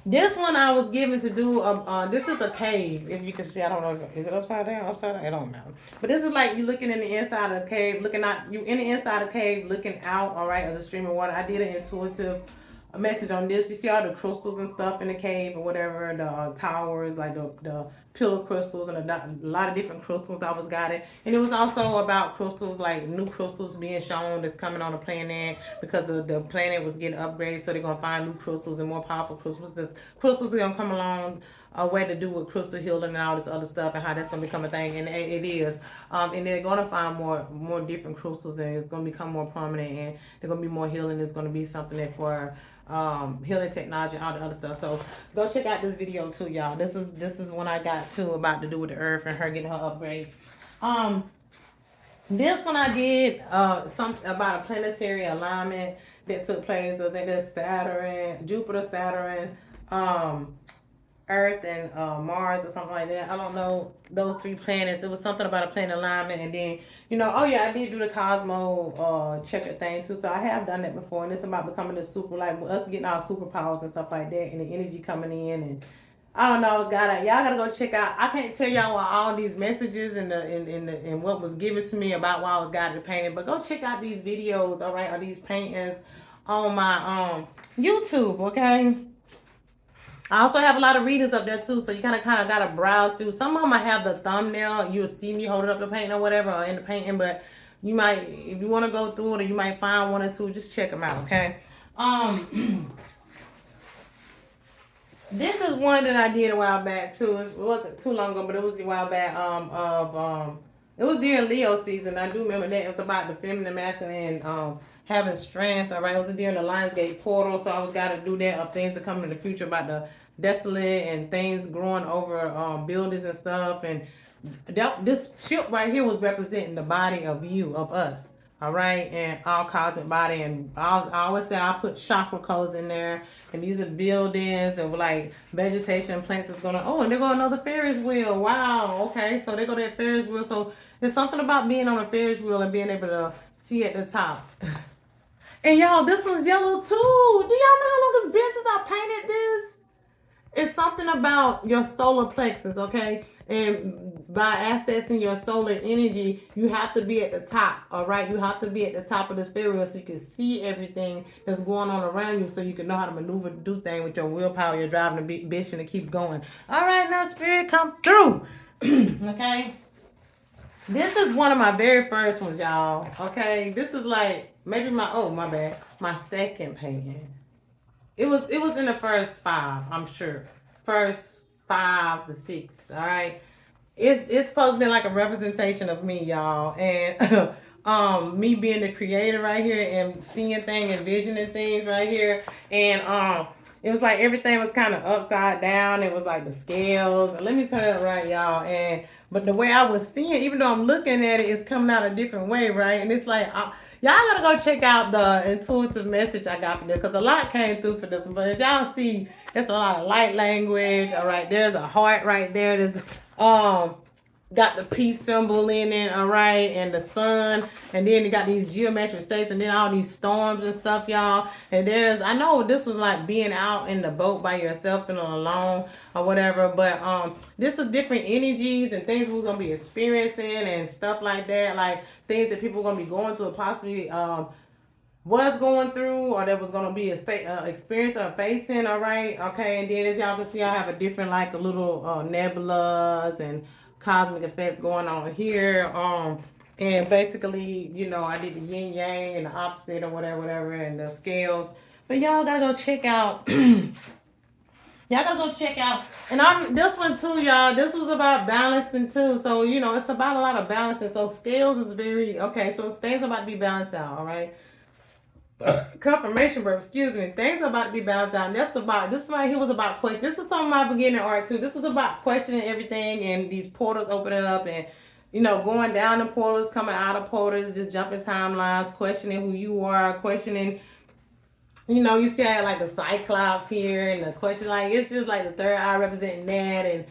This one I was given to do. This is a cave. If you can see, I don't know. Is it upside down? Upside down? It don't matter. But this is like you looking in the inside of the cave, looking out. You in the inside of the cave, looking out. All right, of the stream of water. I did an intuitive message on this. You see all the crystals and stuff in the cave or whatever. The towers, like the pillar crystals and a lot of different crystals I was got it. And it was also about crystals, like new crystals being shown that's coming on the planet because the planet was getting upgraded. So they're going to find new crystals and more powerful crystals. The crystals are going to come along a way to do with crystal healing and all this other stuff and how that's going to become a thing. And it is. And they're going to find more different crystals and it's going to become more prominent and they're going to be more healing. It's going to be something that for healing technology and all the other stuff. So go check out this video too, y'all. This is when I got to about to do with the earth and her getting her upgrade. This one I did something about a planetary alignment that took place. I think that's Saturn, Jupiter, Saturn, Earth and Mars or something like that. I don't know those three planets. It was something about a planet alignment, and then oh yeah, I did do the Cosmo checker thing too. So I have done that before, and it's about becoming a super, like us getting our superpowers and stuff like that, and the energy coming in, and I don't know. Y'all gotta go check out. I can't tell y'all all these messages and what was given to me about why I was guided to painting, but go check out these videos, all right, or these paintings on my YouTube, okay. I also have a lot of readings up there too, so you kind of gotta browse through. Some of them I have the thumbnail. You'll see me holding up the painting or whatever, or in the painting. But you might, if you want to go through it, or you might find one or two. Just check them out, okay? This is one that I did a while back too. It wasn't too long ago, but it was a while back. It was during Leo season. I do remember that. It was about the feminine, masculine, having strength. All right, it was during the Lionsgate portal, so I was got to do that of things that come in the future about the desolate and things growing over buildings and stuff. And this ship right here was representing the body of you, of us. All right, and all cosmic body, and I always say I put chakra codes in there, and these are buildings and like vegetation, plants is going. Oh, and they go another Ferris wheel. Wow. Okay, so they go that Ferris wheel. So there's something about being on a Ferris wheel and being able to see at the top. And y'all, this one's yellow too. Do y'all know how long this business I painted something about your solar plexus, okay? And by accessing your solar energy, you have to be at the top, all right? You have to be at the top of the sphere so you can see everything that's going on around you, so you can know how to maneuver, do things with your willpower, your driving ambition to keep going. All right, now spirit, come through. Okay? This is one of my very first ones, y'all. Okay? This is like maybe my bad. My second painting. It was in the first five, I'm sure. First 5 to 6. All right. It's supposed to be like a representation of me, y'all. And me being the creator right here and seeing things, envisioning things right here. And it was like everything was kind of upside down. It was like the scales. Let me turn it right, y'all. And but the way I was seeing, even though I'm looking at it, it's coming out a different way, right? And it's like y'all gotta go check out the intuitive message I got for this, because a lot came through for this one. But as y'all see, there's a lot of light language. All right, there's a heart right there. There's got the peace symbol in it, all right, and the sun, and then you got these geometric shapes, and then all these storms and stuff, y'all. And I know this was like being out in the boat by yourself and alone or whatever, but this is different energies and things we're gonna be experiencing and stuff like that, like things that people are gonna be going through, possibly was going through, or that was going to be a experience or facing, all right, okay. And then as y'all can see, I have a different, like a little nebulas and cosmic effects going on here, and basically, I did the yin yang and the opposite or whatever, and the scales. But y'all gotta go check out y'all gotta go check out. And this one too, y'all. This was about balancing too. So it's about a lot of balancing. So scales is very okay. So things are about to be balanced out. All right. Confirmation verb, excuse me. Things are about to be balanced out. And this right here was about question. This is some of my beginning art too. This was about questioning everything and these portals opening up and going down the portals, coming out of portals, just jumping timelines, questioning who you are, questioning. You see I had like the Cyclops here and the question, like it's just like the third eye representing that, and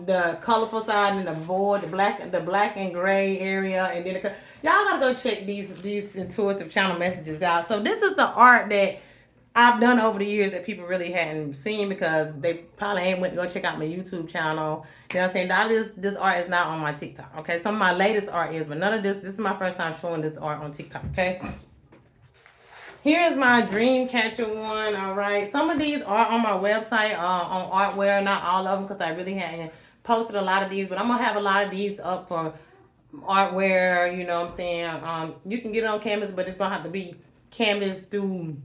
the colorful side and the void, the black and gray area, and then y'all gotta go check these intuitive channel messages out. So this is the art that I've done over the years that people really hadn't seen, because they probably ain't went to go check out my YouTube channel. You know what I'm saying? Now this art is not on my TikTok. Okay, some of my latest art is, but none of this is my first time showing this art on TikTok. Okay. Here's my dream catcher one, all right. Some of these are on my website, on Artware, not all of them, because I really hadn't posted a lot of these, but I'm going to have a lot of these up for Artware, you know what I'm saying. You can get it on Canvas, but it's going to have to be Canvas through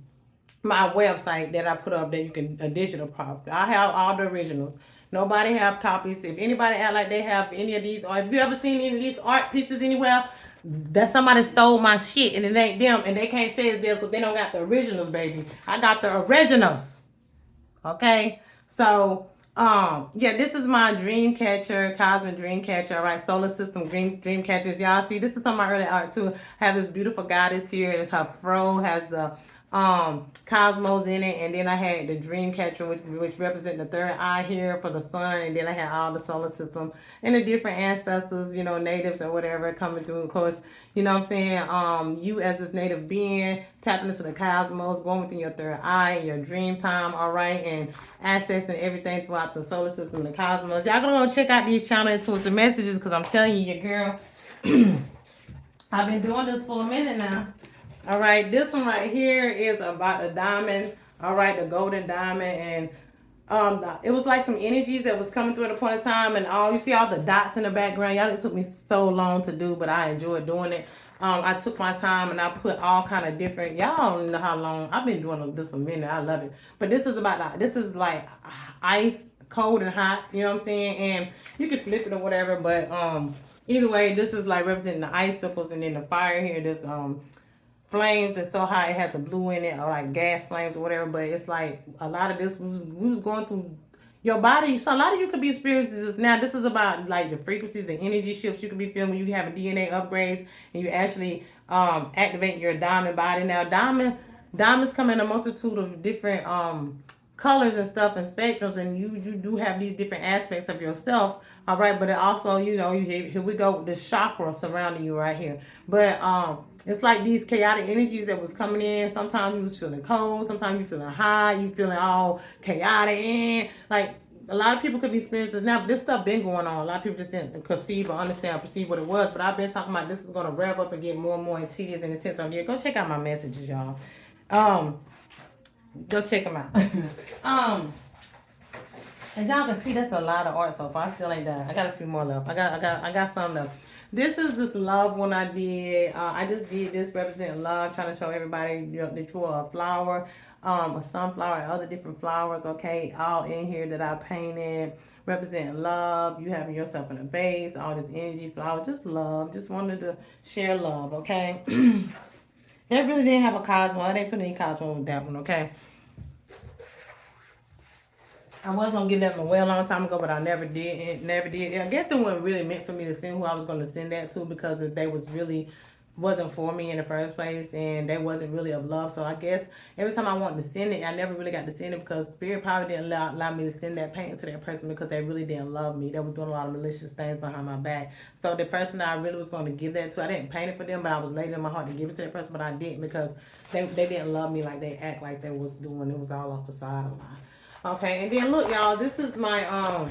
my website that I put up, that you can, a digital copy. I have all the originals. Nobody have copies. If anybody act like they have any of these, or if you ever seen any of these art pieces anywhere, that somebody stole my shit and it ain't them, and they can't say it's theirs because they don't got the originals, baby. I got the originals. Okay, so yeah, this is my dream catcher, cosmic dream catcher. All right, solar system dream catcher. Y'all see, this is some of my early art too. I have this beautiful goddess here. It's her fro, has the cosmos in it, and then I had the dream catcher, which represent the third eye here for the sun, and then I had all the solar system and the different ancestors, natives or whatever coming through. Of course, you know what I'm saying, you as this native being tapping into the cosmos, going within your third eye, your dream time, all right, and accessing everything throughout the solar system, the cosmos. Y'all gonna go check out these channel intuitive messages, because I'm telling you, your girl I've been doing this for a minute now. All right, this one right here is about the diamond. All right, the golden diamond, and it was like some energies that was coming through at a point in time, and you see all the dots in the background. Y'all, it took me so long to do, but I enjoyed doing it. I took my time and I put all kind of different. Y'all don't know how long I've been doing this a minute. I love it, but this is like ice, cold and hot. You know what I'm saying? And you can flip it or whatever, but either way, this is like representing the icicles, and then the fire here. This flames and so high it has a blue in it, or like gas flames or whatever. But it's like a lot of this we was going through your body. So a lot of you could be experiencing this now. This is about like the frequencies and energy shifts you could be feeling when you have a DNA upgrades and you actually activate your diamond body. Now diamonds come in a multitude of different colors and stuff and spectrums, and you do have these different aspects of yourself, all right. But it also, here we go with the chakra surrounding you right here. But it's like these chaotic energies that was coming in. Sometimes you was feeling cold, sometimes you feeling high, you feeling all chaotic, and like a lot of people could be experiencing this now, but this stuff been going on. A lot of people just didn't conceive or understand or perceive what it was. But I've been talking about this is going to rev up and get more and more tedious and intense on here. Go check out my messages, y'all. Um, go check them out. um, as y'all can see, that's a lot of art so far. I still ain't done. I got a few more left. I got some left. This is this love one I did. I just did this representing love, trying to show everybody that you are a flower, a sunflower, and other different flowers. Okay, all in here that I painted, representing love. You having yourself in a vase, all this energy, flower, just love. Just wanted to share love. Okay. They really didn't have a cosmo. I didn't put any cosmo with that one. Okay. I was gonna get that from a well long time ago, but I never did. It never did. I guess it wasn't really meant for me to send who I was gonna send that to because they was really wasn't for me in the first place, and they wasn't really of love. So I guess every time I wanted to send it, I never really got to send it because Spirit probably didn't allow me to send that painting to that person because they really didn't love me. They were doing a lot of malicious things behind my back. So the person that I really was going to give that to, I didn't paint it for them, but I was laid in my heart to give it to that person, but I didn't because they didn't love me like they act like they was doing. It was all off the side of mine. Okay, and then look, y'all, this is my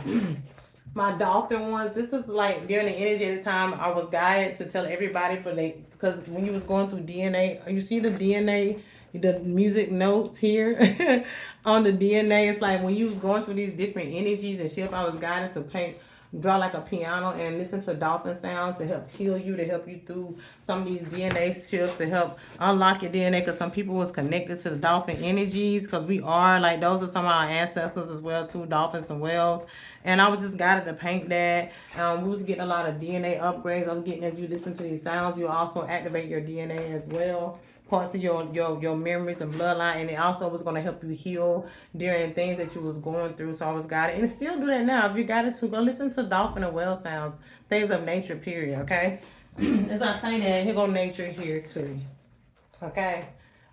my dolphin ones. This is like during the energy at the time I was guided to tell everybody because when you was going through DNA, you see the DNA, the music notes here on the DNA. It's like when you was going through these different energies and shit, I was guided to draw like a piano and listen to dolphin sounds to help heal you, to help you through some of these DNA shifts, to help unlock your DNA, because some people was connected to the dolphin energies, because we are like, those are some of our ancestors as well too, dolphins and whales. And I was just guided to paint that. We was getting a lot of DNA upgrades. I was getting, as you listen to these sounds, you also activate your DNA as well, parts of your memories and bloodline, and it also was going to help you heal during things that you was going through. So I was guided, and still do that now. If you got it to go listen to dolphin and whale sounds, things of nature, period. Okay. As I say that, here go nature here too. Okay.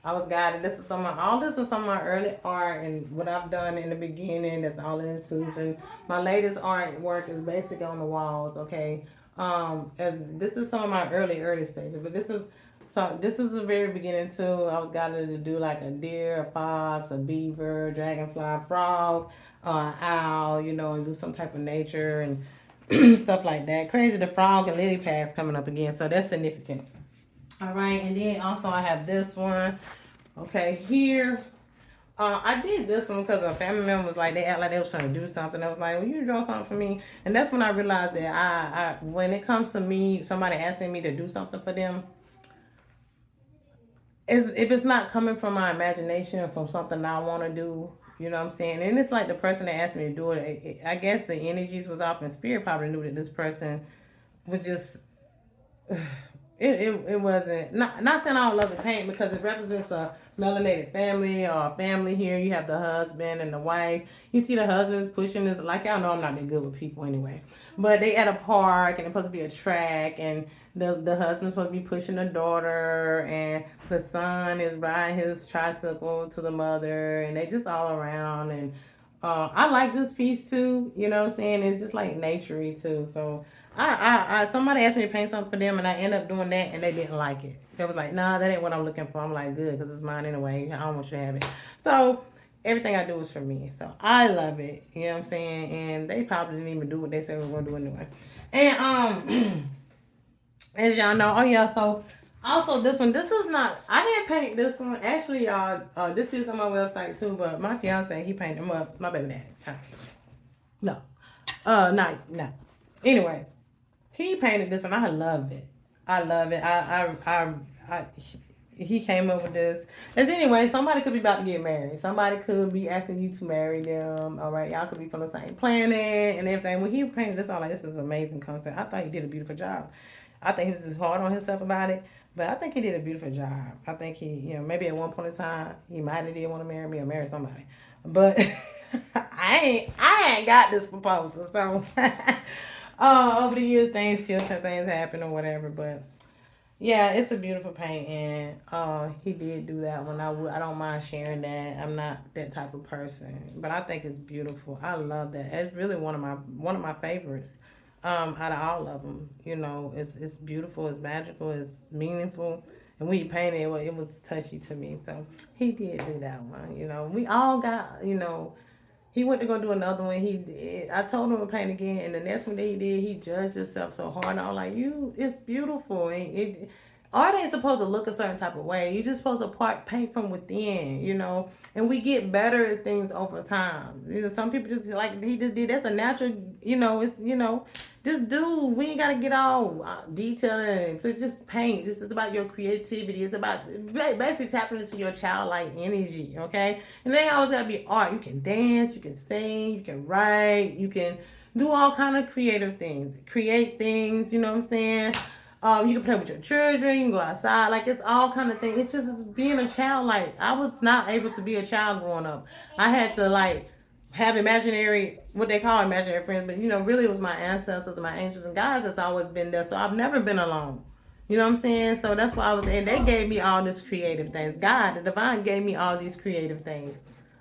I was guided. This is all this is some of my early art and what I've done in the beginning. That's all in the tubes. And my latest artwork is basically on the walls. Okay. As this is some of my early stages, but this was the very beginning too. I was guided to do like a deer, a fox, a beaver, dragonfly, frog, owl, and do some type of nature and stuff like that. Crazy, the frog and lily pads coming up again, so that's significant. All right, and then also I have this one. Okay, here. I did this one because a family member was like, they act like they was trying to do something. I was like, well, you draw something for me. And that's when I realized that I when it comes to me, somebody asking me to do something for them, if it's not coming from my imagination, from something I want to do, you know what I'm saying? And it's like the person that asked me to do it, I guess the energies was off, and Spirit probably knew that this person was just it wasn't, not saying I don't love the paint, because it represents the melanated family, or family here. You have the husband and the wife. You see the husband's pushing this, like, y'all know I'm not that good with people anyway, but they at a park and it's supposed to be a track, and the husband's supposed to be pushing the daughter, and the son is riding his tricycle to the mother, and they just all around. And I like this piece too, you know what I'm saying? It's just like naturey too. So somebody asked me to paint something for them, and I ended up doing that, and they didn't like it. They was like, nah, that ain't what I'm looking for. I'm like, good, because it's mine anyway. I don't want you to have it. So everything I do is for me. So I love it. You know what I'm saying? And they probably didn't even do what they said we were going to do anyway. And as y'all know, oh yeah, so also this one, this is not, I didn't paint this one. Actually, y'all, this is on my website too, but my fiance, he painted them up. My baby dad. No. No. Anyway. He painted this one. I love it. I love it. He came up with this. As anyway, somebody could be about to get married. Somebody could be asking you to marry them. All right, y'all could be from the same planet and everything. When he painted this, I'm like, this is an amazing concept. I thought he did a beautiful job. I think he was just hard on himself about it, but I think he did a beautiful job. I think he, maybe at one point in time, he might have did want to marry me or marry somebody, but I ain't got this proposal, so. Over the years, things shift and things happen or whatever, but yeah, it's a beautiful paint, and he did do that one. I don't mind sharing that. I'm not that type of person, but I think it's beautiful. I love that. It's really one of my favorites. Out of all of them, it's beautiful, it's magical, it's meaningful, and when he painted it, it was touchy to me. So he did do that one. We all got He went to go do another one. I told him to paint again, and the next one that he did, he judged himself so hard. I was like, it's beautiful. And art ain't supposed to look a certain type of way. You just supposed to paint from within, And we get better at things over time. Some people just like he just did. That's a natural, just do. We ain't gotta get all detailed and it's just paint. It's about your creativity. It's about basically tapping into your childlike energy, okay? And they always gotta be art. You can dance, you can sing, you can write, you can do all kind of creative things, create things. You know what I'm saying? You can play with your children. You can go outside. Like it's all kind of things. It's just being a child. Like I was not able to be a child growing up. I had to have imaginary, what they call imaginary friends, but really it was my ancestors, my angels and guides that's always been there. So I've never been alone. You know what I'm saying? So that's why and they gave me all these creative things. God, the divine, gave me all these creative things.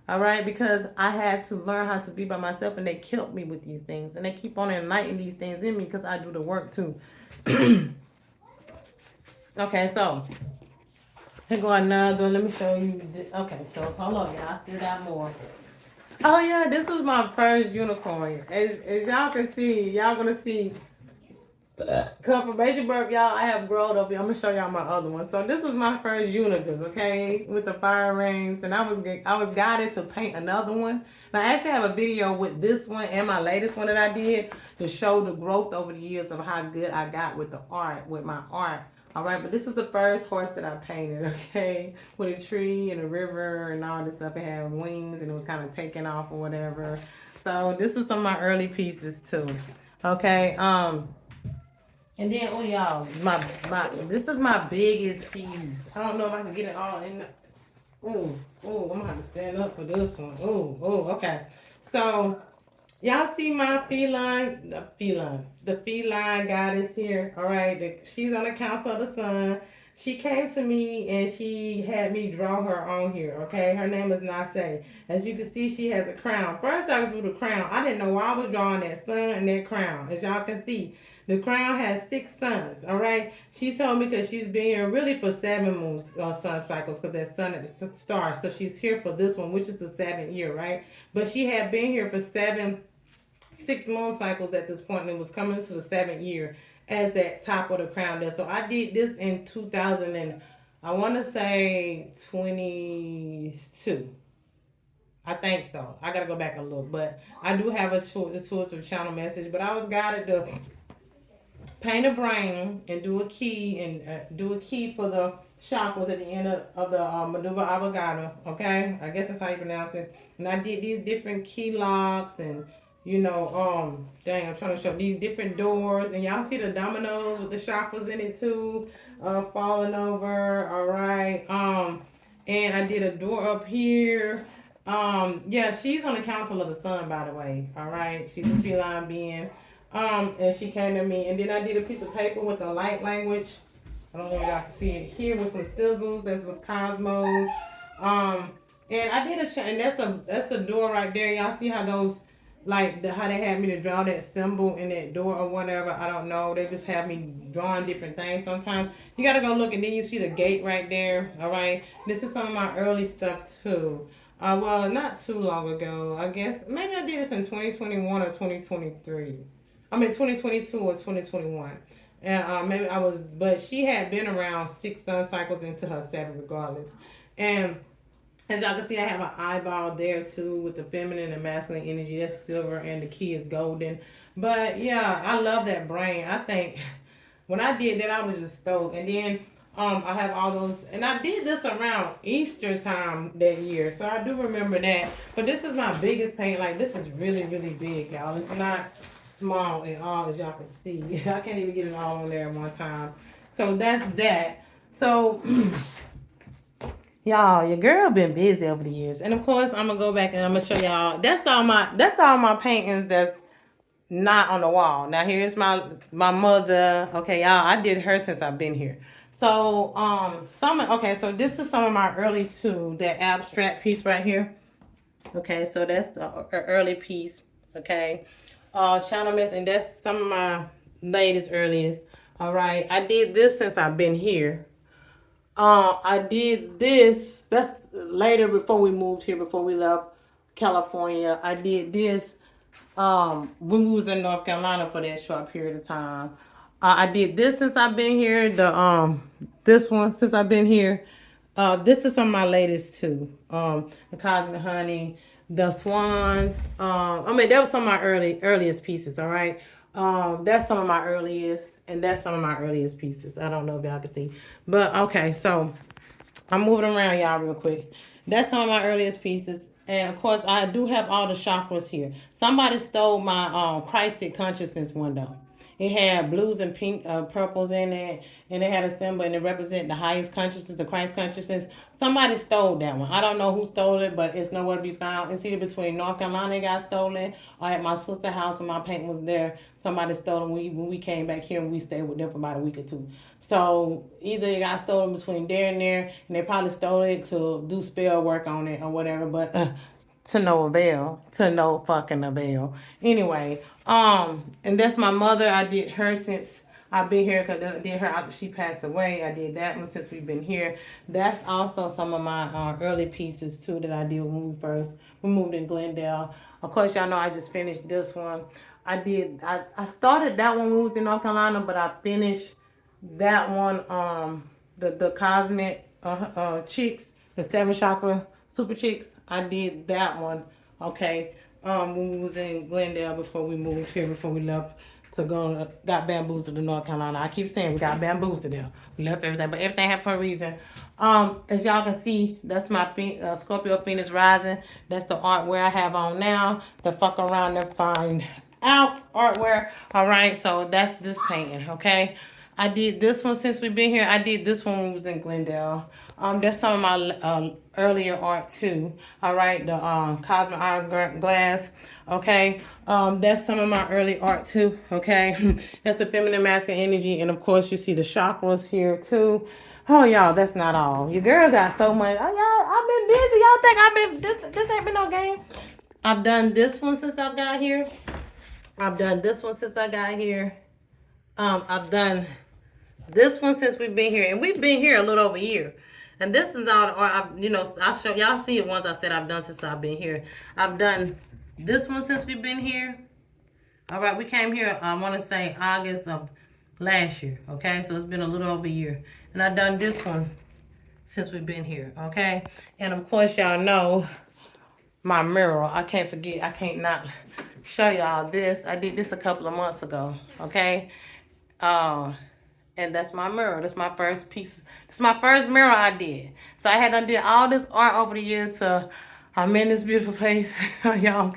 All right, because I had to learn how to be by myself, and they killed me with these things, and they keep on enlightening these things in me because I do the work too. Okay, so here go another. Let me show you. Okay, so hold on, y'all. I still got more. Oh yeah, this is my first unicorn. As y'all can see, y'all gonna see confirmation birth, y'all. I have grown up here. I'm gonna show y'all my other one. So this is my first unicus, okay, with the fire rings, and I was guided to paint another one. And I actually have a video with this one and my latest one that I did to show the growth over the years of how good I got with the art, with my art. All right, but this is the first horse that I painted, okay, with a tree and a river and all this stuff. It had wings and it was kind of taking off or whatever. So this is some of my early pieces too, okay. And then, oh y'all, this is my biggest piece. I don't know if I can get it all in. I'm gonna have to stand up for this one. Okay. So y'all see my the feline goddess here. All right, she's on the Council of the Sun. She came to me and she had me draw her on here. Okay, her name is Nase. As you can see, she has a crown. First, I drew the crown. I didn't know why I was drawing that sun and that crown. As y'all can see, the crown has 6 suns. All right, she told me because she's been here really for 7 moon sun cycles because that sun at the star. So she's here for this one, which is the 7th year, right? But she had been here for 6 moon cycles at this point, and it was coming to the 7th year as that top of the crown there. So I did this in 2000 and I want to say 22. I think so. I gotta go back and look, but I do have a intuitive channel message. But I was guided to paint a brain and do a key for the chakras at the end of the medulla oblongata. Okay, I guess that's how you pronounce it. And I did these different key locks and dang, I'm trying to show these different doors, and y'all see the dominoes with the chakras in it too, falling over. All right, and I did a door up here. Yeah, she's on the Council of the Sun, by the way. All right, she's a feline being. And she came to me, and then I did a piece of paper with the light language. I don't know if y'all can see it here with some sizzles. That was cosmos. And I did and that's a door right there. Y'all see how those how they had me to draw that symbol in that door or whatever. I don't know. They just have me drawing different things. Sometimes you gotta go look, and then you see the gate right there. All right. This is some of my early stuff too. Well, not too long ago. I guess maybe I did this in 2021 or 2023. I mean 2022 or 2021. And maybe but she had been around 6 sun cycles into her 7 regardless. And as y'all can see, I have an eyeball there too with the feminine and masculine energy. That's silver and the key is golden. But yeah, I love that brain. I think when I did that, I was just stoked. And then I have all those, and I did this around Easter time that year. So I do remember that. But this is my biggest paint. Like this is really, really big, y'all. It's not small at all, as y'all can see. I can't even get it all on there at one time. So that's that. So y'all, your girl been busy over the years. And of course I'm gonna go back and I'm gonna show y'all that's all my paintings that's not on the wall. Now here's my mother. Okay, y'all, I did her since I've been here. So so this is some of my early too, that abstract piece right here. Okay, so that's an early piece. Okay. Channel Mess, and that's some of my latest earliest. All right, I did this since I've been here. I did this. That's later before we moved here, before we left California. I did this when we was in North Carolina for that short period of time. I did this since I've been here. This one since I've been here. This is some of my latest too. The Cosmic Honey, the Swans. I mean, that was some of my earliest pieces. All right. That's some of my earliest, and that's some of my earliest pieces. I don't know if y'all can see, but okay. So I'm moving around y'all real quick. That's some of my earliest pieces. And of course, I do have all the chakras here. Somebody stole my Christed Consciousness window. It had blues and pink, purples in it, and it had a symbol, and it represented the highest consciousness, the Christ consciousness. Somebody stole that one. I don't know who stole it, but it's nowhere to be found. It's either between North Carolina it got stolen, or at my sister's house when my painting was there, somebody stole it when we came back here and we stayed with them for about a week or two. So either it got stolen between there and there, and they probably stole it to do spell work on it or whatever. But to no avail, to no fucking avail. Anyway, and that's my mother. I did her since I've been here because I did her after she passed away. I did that one since we've been here. That's also some of my early pieces too that I did when we moved in Glendale. Of course, y'all know I just finished this one. I started that one when we was in North Carolina, but I finished that one, the cosmic chicks, the seven chakra super chicks. I did that one, okay, when we was in Glendale before we moved here, before we left to go, got bamboozled to North Carolina. I keep saying we got bamboozled there. We left everything, but everything happened for a reason. As y'all can see, that's my Scorpio Phoenix rising. That's the artwear I have on now. The fuck around and find out artwear. All right, so that's this painting, okay. I did this one since we've been here. I did this one when we was in Glendale. That's some of my earlier art too. All right, the Cosmic Hourglass. Okay, that's some of my early art too. Okay, that's the feminine masculine energy, and of course you see the chakras here too. Oh y'all, that's not all. Your girl got so much. Oh y'all, I've been busy. Y'all think I've been this ain't been no game. I've done this one since I've got here. I've done this one since I got here. I've done this one since we've been here, and we've been here a little over a year. And this is all, I'll show y'all see it once I said I've done since I've been here. I've done this one since we've been here. All right, we came here, I want to say August of last year. Okay, so it's been a little over a year. And I've done this one since we've been here. Okay, and of course, y'all know my mirror. I can't forget, I can't not show y'all this. I did this a couple of months ago. Okay, and that's my mirror. That's my first piece. It's my first mirror I did. So I had done did all this art over the years. So I'm in this beautiful place. Y'all,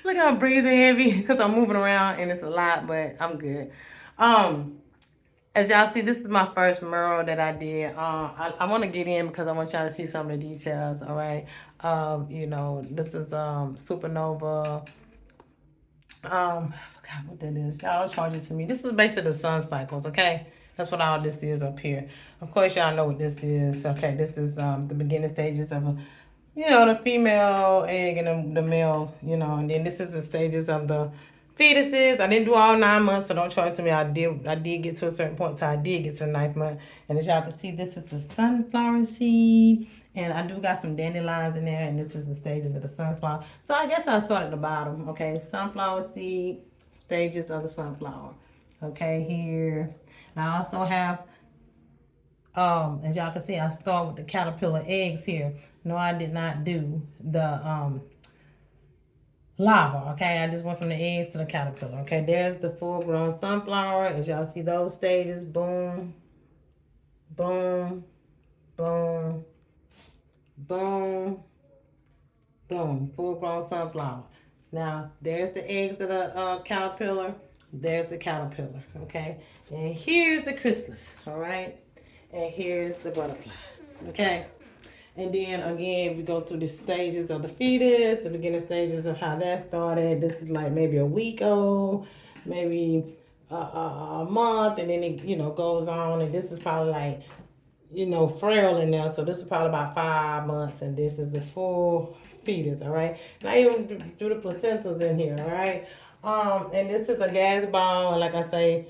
look how I'm breathing heavy because I'm moving around and it's a lot, but I'm good. As y'all see, this is my first mural that I did. I want to get in because I want y'all to see some of the details. All right. This is Supernova. I forgot what that is. Y'all charge it to me. This is basically the sun cycles, okay? That's what all this is up here. Of course, y'all know what this is. Okay, this is the beginning stages of the female egg and the male, and then this is the stages of the fetuses. I didn't do all 9 months, so don't charge to me. I did get to a certain point, so I did get to the 9th month. And as y'all can see, this is the sunflower seed. And I do got some dandelions in there, and this is the stages of the sunflower. So I guess I'll start at the bottom, okay? Sunflower seed, stages of the sunflower. Okay, here. And I also have, as y'all can see, I start with the caterpillar eggs here. No, I did not do the lava, okay? I just went from the eggs to the caterpillar, okay? There's the full-grown sunflower. As y'all see those stages, boom, boom, boom, boom, boom, full-grown sunflower. Now, there's the eggs of the caterpillar. There's the caterpillar, okay? And here's the chrysalis, all right? And here's the butterfly, okay? And then, again, we go through the stages of the fetus, the beginning stages of how that started. This is like maybe a week old, maybe a month, and then it, goes on. And this is probably like, frail in there. So this is probably about 5 months, and this is the full fetus, all right? And I even do the placentas in here, all right? And this is a gas ball, and like I say,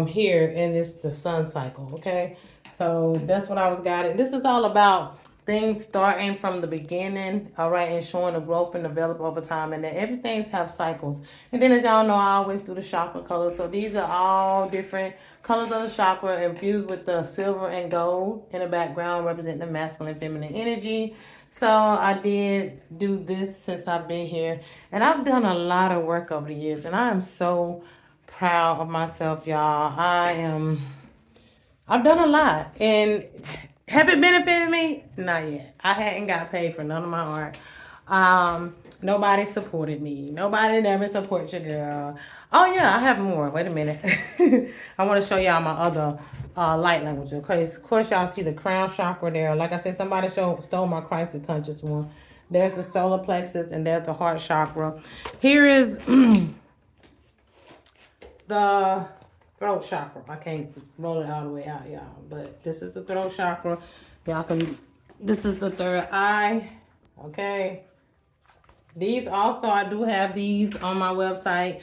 here, and this the sun cycle, okay? So that's what I was guided. This is all about things starting from the beginning, all right, and showing the growth and develop over time, and then everything's have cycles. And then, as y'all know, I always do the chakra colors. So these are all different colors of the chakra infused with the silver and gold in the background, representing the masculine and feminine energy. So I did do this since I've been here, and I've done a lot of work over the years, and I am so proud of myself, y'all. I've done a lot, and have it benefited me? Not yet. I hadn't got paid for none of my art. Nobody supported me. Nobody never supports your girl. Oh yeah, I have more. Wait a minute. I want to show y'all my other light language. Okay, of course y'all see the crown chakra there. Like I said, somebody stole my crisis conscious one. There's the solar plexus and there's the heart chakra. Here is the throat chakra. I can't roll it all the way out, y'all, but this is the throat chakra. Y'all can, this is the third eye. Okay, these also, I do have these on my website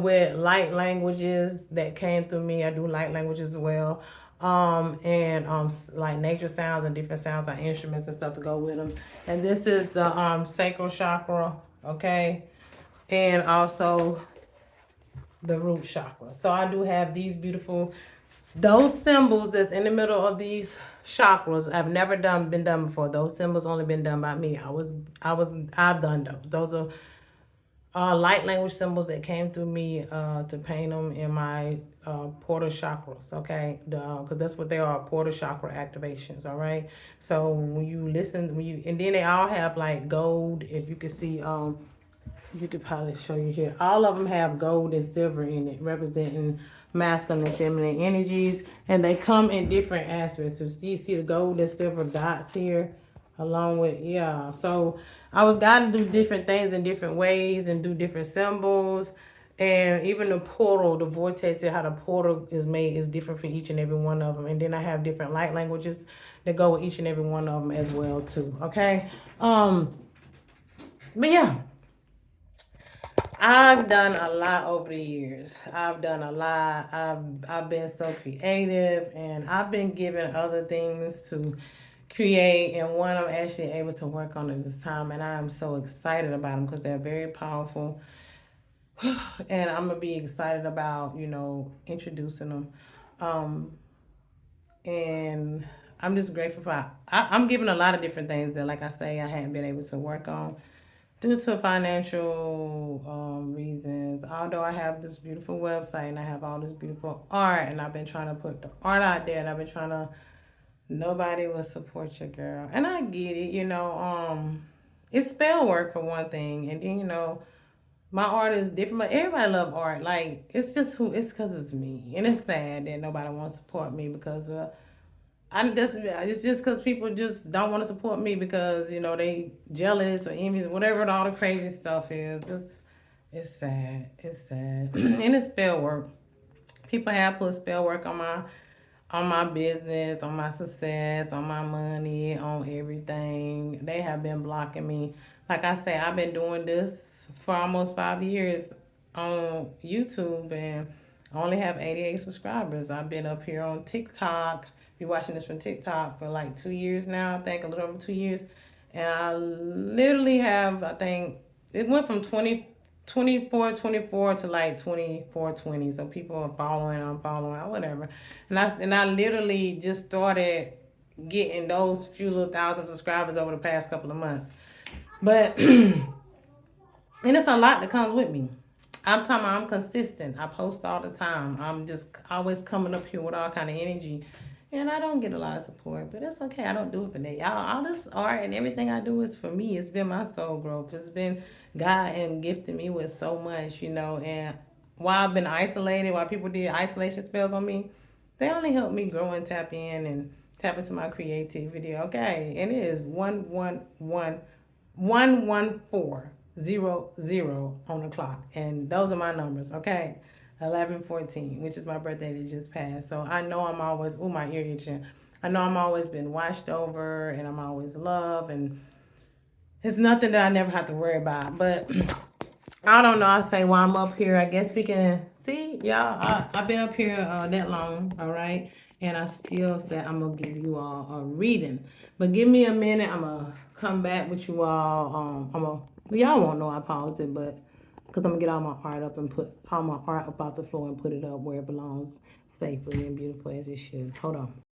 with light languages that came through me. I do light languages as well, and like nature sounds and different sounds like instruments and stuff to go with them. And this is the sacral chakra. Okay, and also the root chakra. So I do have these beautiful, those symbols that's in the middle of these chakras. I've never been done before. Those symbols only been done by me. I've done those. Those are light language symbols that came through me to paint them in my portal chakras. Okay, because that's what they are, portal chakra activations. All right. So when you listen, and then they all have like gold. If you can see, you could probably show you here. All of them have gold and silver in it, representing masculine and feminine energies. And they come in different aspects. So you see the gold and silver dots here, along with, yeah. So I was guided to do different things in different ways and do different symbols. And even the portal, the vortex, how the portal is made is different for each and every one of them. And then I have different light languages that go with each and every one of them as well too. Okay. But yeah. I've done a lot over the years. I've done a lot. I've been so creative, and I've been given other things to create, and one I'm actually able to work on at this time, and I am so excited about them because they're very powerful. And I'm gonna be excited about introducing them. Um, and I'm just grateful for. I'm giving a lot of different things that, like I say, I hadn't been able to work on due to financial reasons. Although I have this beautiful website and I have all this beautiful art, and I've been trying to put the art out there, and I've been trying to, nobody will support your girl, and I get it. It's spell work for one thing, and then my art is different, but everybody love art. Like, it's just it's because it's me, and it's sad that nobody wants to support me because it's just because people just don't want to support me because they jealous or envious, whatever all the crazy stuff is. It's sad. It's sad. And it's spell work. People have put spell work on my business, on my success, on my money, on everything. They have been blocking me. Like I say, I've been doing this for almost 5 years on YouTube, and I only have 88 subscribers. I've been up here on TikTok. Be watching this from TikTok for like 2 years now, I think, a little over 2 years. And I literally have, I think, it went from 24 to like 24-20. So people are following, I'm following, whatever. And I literally just started getting those few little thousand subscribers over the past couple of months. But and it's a lot that comes with me. I'm talking about I'm consistent. I post all the time. I'm just always coming up here with all kind of energy. And I don't get a lot of support, but that's okay. I don't do it for that. All this art and everything I do is for me. It's been my soul growth. It's been God and gifted me with so much, and while I've been isolated, while people did isolation spells on me, they only helped me grow and tap in and tap into my creativity. Okay. And it is 11400 on the clock. And those are my numbers, okay? 11/14, which is my birthday that just passed. So I know I'm always, my ear itching. I know I'm always been watched over, and I'm always loved, and it's nothing that I never have to worry about. But I don't know. I say while I'm up here, I guess we can see, y'all. I've been up here that long, all right? And I still said I'm gonna give you all a reading. But give me a minute. I'm gonna come back with you all. Y'all won't know I paused it, but because I'm gonna get all my art up and put all my art up off the floor and put it up where it belongs, safely and beautiful as it should. Hold on.